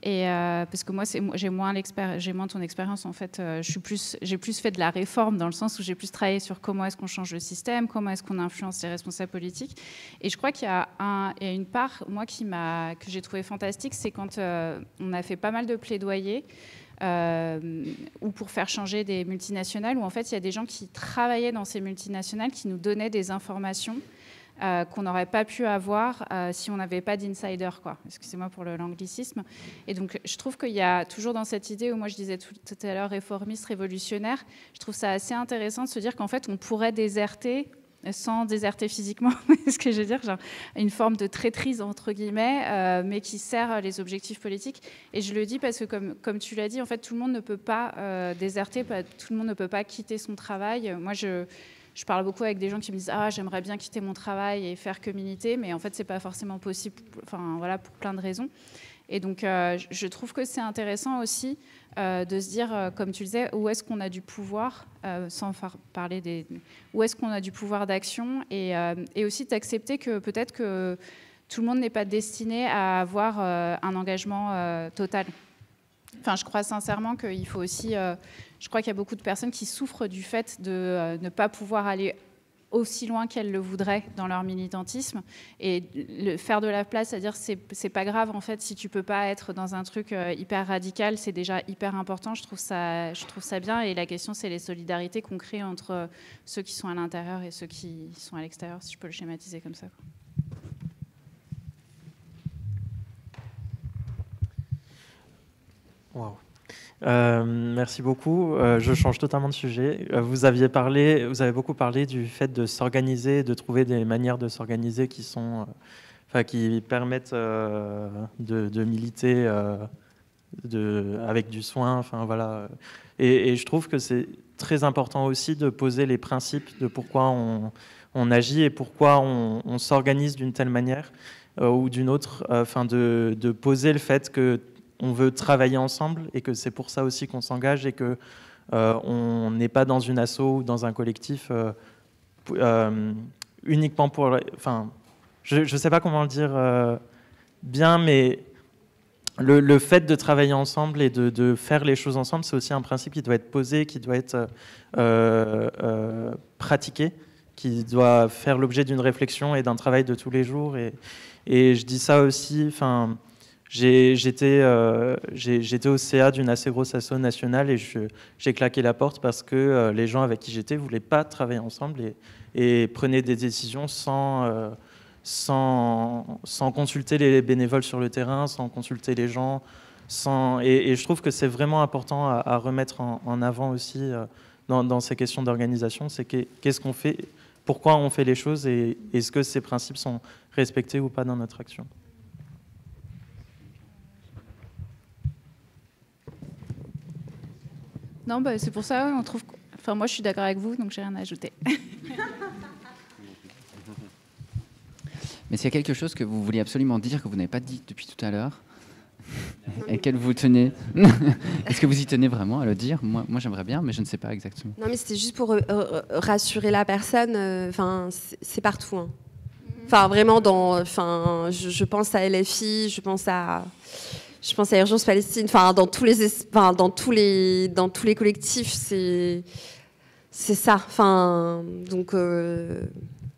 Et parce que moi, j'ai moins ton expérience en fait. J'ai plus fait de la réforme dans le sens où j'ai plus travaillé sur comment est-ce qu'on change le système, comment est-ce qu'on influence les responsables politiques. Et je crois qu'il y a une part, moi, que j'ai trouvé fantastique, c'est quand on a fait pas mal de plaidoyers. Ou pour faire changer des multinationales, où en fait il y a des gens qui travaillaient dans ces multinationales qui nous donnaient des informations qu'on n'aurait pas pu avoir si on n'avait pas d'insider, quoi. Excusez-moi pour l'anglicisme. Et donc, je trouve qu'il y a toujours dans cette idée où moi je disais tout à l'heure réformiste, révolutionnaire, je trouve ça assez intéressant de se dire qu'en fait, on pourrait déserter sans déserter physiquement, ce que je veux dire, genre une forme de traîtrise entre guillemets, mais qui sert les objectifs politiques. Et je le dis parce que comme tu l'as dit, en fait, tout le monde ne peut pas déserter, tout le monde ne peut pas quitter son travail. Moi, je parle beaucoup avec des gens qui me disent j'aimerais bien quitter mon travail et faire que militer, mais en fait, c'est pas forcément possible. Enfin voilà, pour plein de raisons. Et donc, je trouve que c'est intéressant aussi de se dire, comme tu le disais, où est-ce qu'on a du pouvoir, sans parler des... Où est-ce qu'on a du pouvoir d'action et aussi d'accepter que peut-être que tout le monde n'est pas destiné à avoir un engagement total. Enfin, je crois sincèrement qu'il faut aussi... je crois qu'il y a beaucoup de personnes qui souffrent du fait de ne pas pouvoir aller aussi loin qu'elles le voudraient dans leur militantisme, et faire de la place, c'est-à-dire c'est pas grave en fait si tu peux pas être dans un truc hyper radical, c'est déjà hyper important. Je trouve ça bien, et la question c'est les solidarités qu'on crée entre ceux qui sont à l'intérieur et ceux qui sont à l'extérieur, si je peux le schématiser comme ça, quoi. Wow. Merci beaucoup. Je change totalement de sujet. Vous avez beaucoup parlé du fait de s'organiser, de trouver des manières de s'organiser qui permettent de militer avec du soin. Enfin voilà. Et je trouve que c'est très important aussi de poser les principes de pourquoi on agit et pourquoi on s'organise d'une telle manière ou d'une autre. De poser le fait que on veut travailler ensemble et que c'est pour ça aussi qu'on s'engage et que on n'est pas dans une asso ou dans un collectif uniquement pour... Enfin, je ne sais pas comment le dire bien, mais le fait de travailler ensemble et de faire les choses ensemble, c'est aussi un principe qui doit être posé, qui doit être pratiqué, qui doit faire l'objet d'une réflexion et d'un travail de tous les jours. Et je dis ça aussi... Enfin, j'étais au CA d'une assez grosse asso nationale et j'ai claqué la porte parce que les gens avec qui j'étais ne voulaient pas travailler ensemble et prenaient des décisions sans consulter les bénévoles sur le terrain, sans consulter les gens. Et je trouve que c'est vraiment important à remettre en avant aussi dans ces questions d'organisation. C'est qu'est-ce qu'on fait, pourquoi on fait les choses et est-ce que ces principes sont respectés ou pas dans notre action. Non, c'est pour ça, on trouve... Enfin, moi, je suis d'accord avec vous, donc j'ai rien à ajouter. Mais s'il y a quelque chose que vous vouliez absolument dire, que vous n'avez pas dit depuis tout à l'heure, et qu'elle vous tenez... Est-ce que vous y tenez vraiment à le dire ? Moi, j'aimerais bien, mais je ne sais pas exactement. Non, mais c'était juste pour rassurer la personne. Enfin, c'est partout. Hein. Enfin, vraiment, je pense à LFI, je pense à Urgence Palestine. Enfin, dans tous les collectifs, c'est ça. Enfin, donc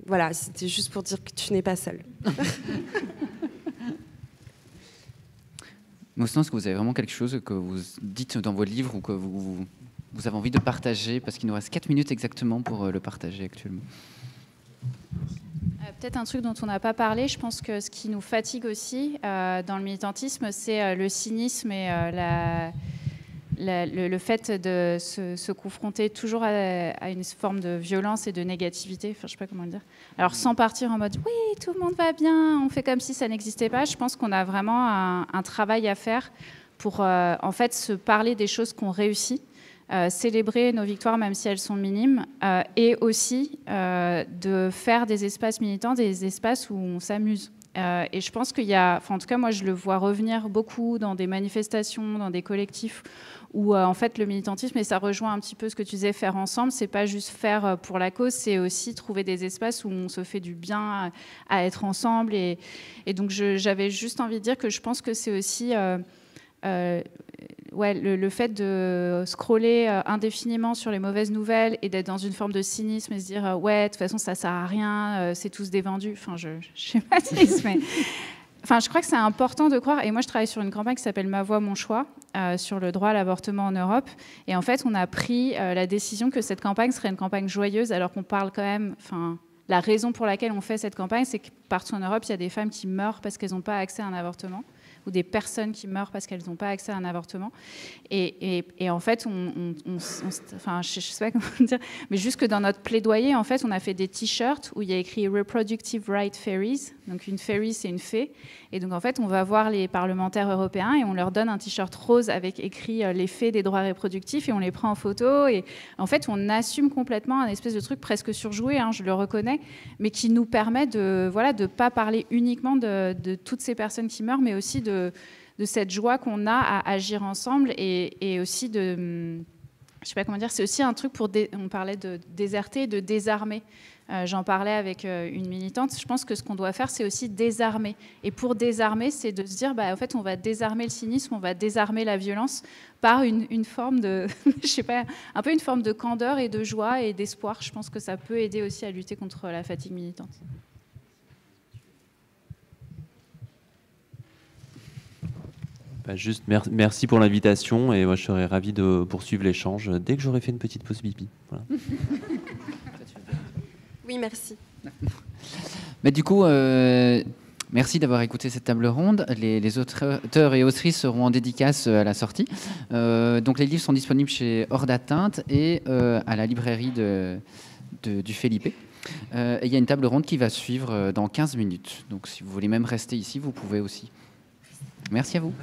voilà, c'était juste pour dire que tu n'es pas seule. Moustan, est-ce que vous avez vraiment quelque chose que vous dites dans vos livres ou que vous avez envie de partager, parce qu'il nous reste 4 minutes exactement pour le partager actuellement. Peut-être un truc dont on n'a pas parlé, je pense que ce qui nous fatigue aussi dans le militantisme, c'est le cynisme et le fait de se confronter toujours à une forme de violence et de négativité, enfin, je ne sais pas comment le dire. Alors sans partir en mode « oui, tout le monde va bien, on fait comme si ça n'existait pas », je pense qu'on a vraiment un travail à faire pour en fait se parler des choses qu'on réussit, célébrer nos victoires même si elles sont minimes, et aussi de faire des espaces militants, des espaces où on s'amuse. Et je pense qu'il y a, en tout cas moi je le vois revenir beaucoup dans des manifestations, dans des collectifs où en fait le militantisme, et ça rejoint un petit peu ce que tu disais, faire ensemble, c'est pas juste faire pour la cause, c'est aussi trouver des espaces où on se fait du bien à être ensemble. Et donc j'avais juste envie de dire que je pense que c'est aussi le fait de scroller indéfiniment sur les mauvaises nouvelles et d'être dans une forme de cynisme et se dire ouais, de toute façon ça sert à rien, c'est tous des vendus. Enfin, je sais pas si, mais enfin, je crois que c'est important de croire. Et moi, je travaille sur une campagne qui s'appelle Ma voix, mon choix, sur le droit à l'avortement en Europe. Et en fait, on a pris la décision que cette campagne serait une campagne joyeuse, alors qu'on parle quand même, enfin, la raison pour laquelle on fait cette campagne, c'est que partout en Europe, il y a des femmes qui meurent parce qu'elles n'ont pas accès à un avortement, ou des personnes qui meurent parce qu'elles n'ont pas accès à un avortement. Et en fait, enfin, je sais pas comment dire, mais juste que dans notre plaidoyer, en fait, on a fait des t-shirts où il y a écrit Reproductive Right Fairies. Donc une fairy, c'est une fée. Et donc en fait, on va voir les parlementaires européens et on leur donne un t-shirt rose avec écrit les fées des droits reproductifs et on les prend en photo. Et en fait, on assume complètement un espèce de truc presque surjoué, hein, je le reconnais, mais qui nous permet de pas parler uniquement de toutes ces personnes qui meurent, mais aussi de cette joie qu'on a à agir ensemble et aussi de... Je sais pas comment dire, c'est aussi un truc pour... On parlait de déserter, de désarmer. J'en parlais avec une militante. Je pense que ce qu'on doit faire, c'est aussi désarmer. Et pour désarmer, c'est de se dire, en fait, on va désarmer le cynisme, on va désarmer la violence par une forme de... je sais pas, un peu une forme de candeur et de joie et d'espoir. Je pense que ça peut aider aussi à lutter contre la fatigue militante. Juste merci pour l'invitation et moi je serais ravi de poursuivre l'échange dès que j'aurai fait une petite pause pipi. Voilà. Oui, merci. Mais du coup, merci d'avoir écouté cette table ronde. Les auteurs et autrices seront en dédicace à la sortie. Donc les livres sont disponibles chez Hors d'Atteinte et à la librairie du Felipe. Et il y a une table ronde qui va suivre dans 15 minutes. Donc si vous voulez même rester ici, vous pouvez aussi. Merci à vous.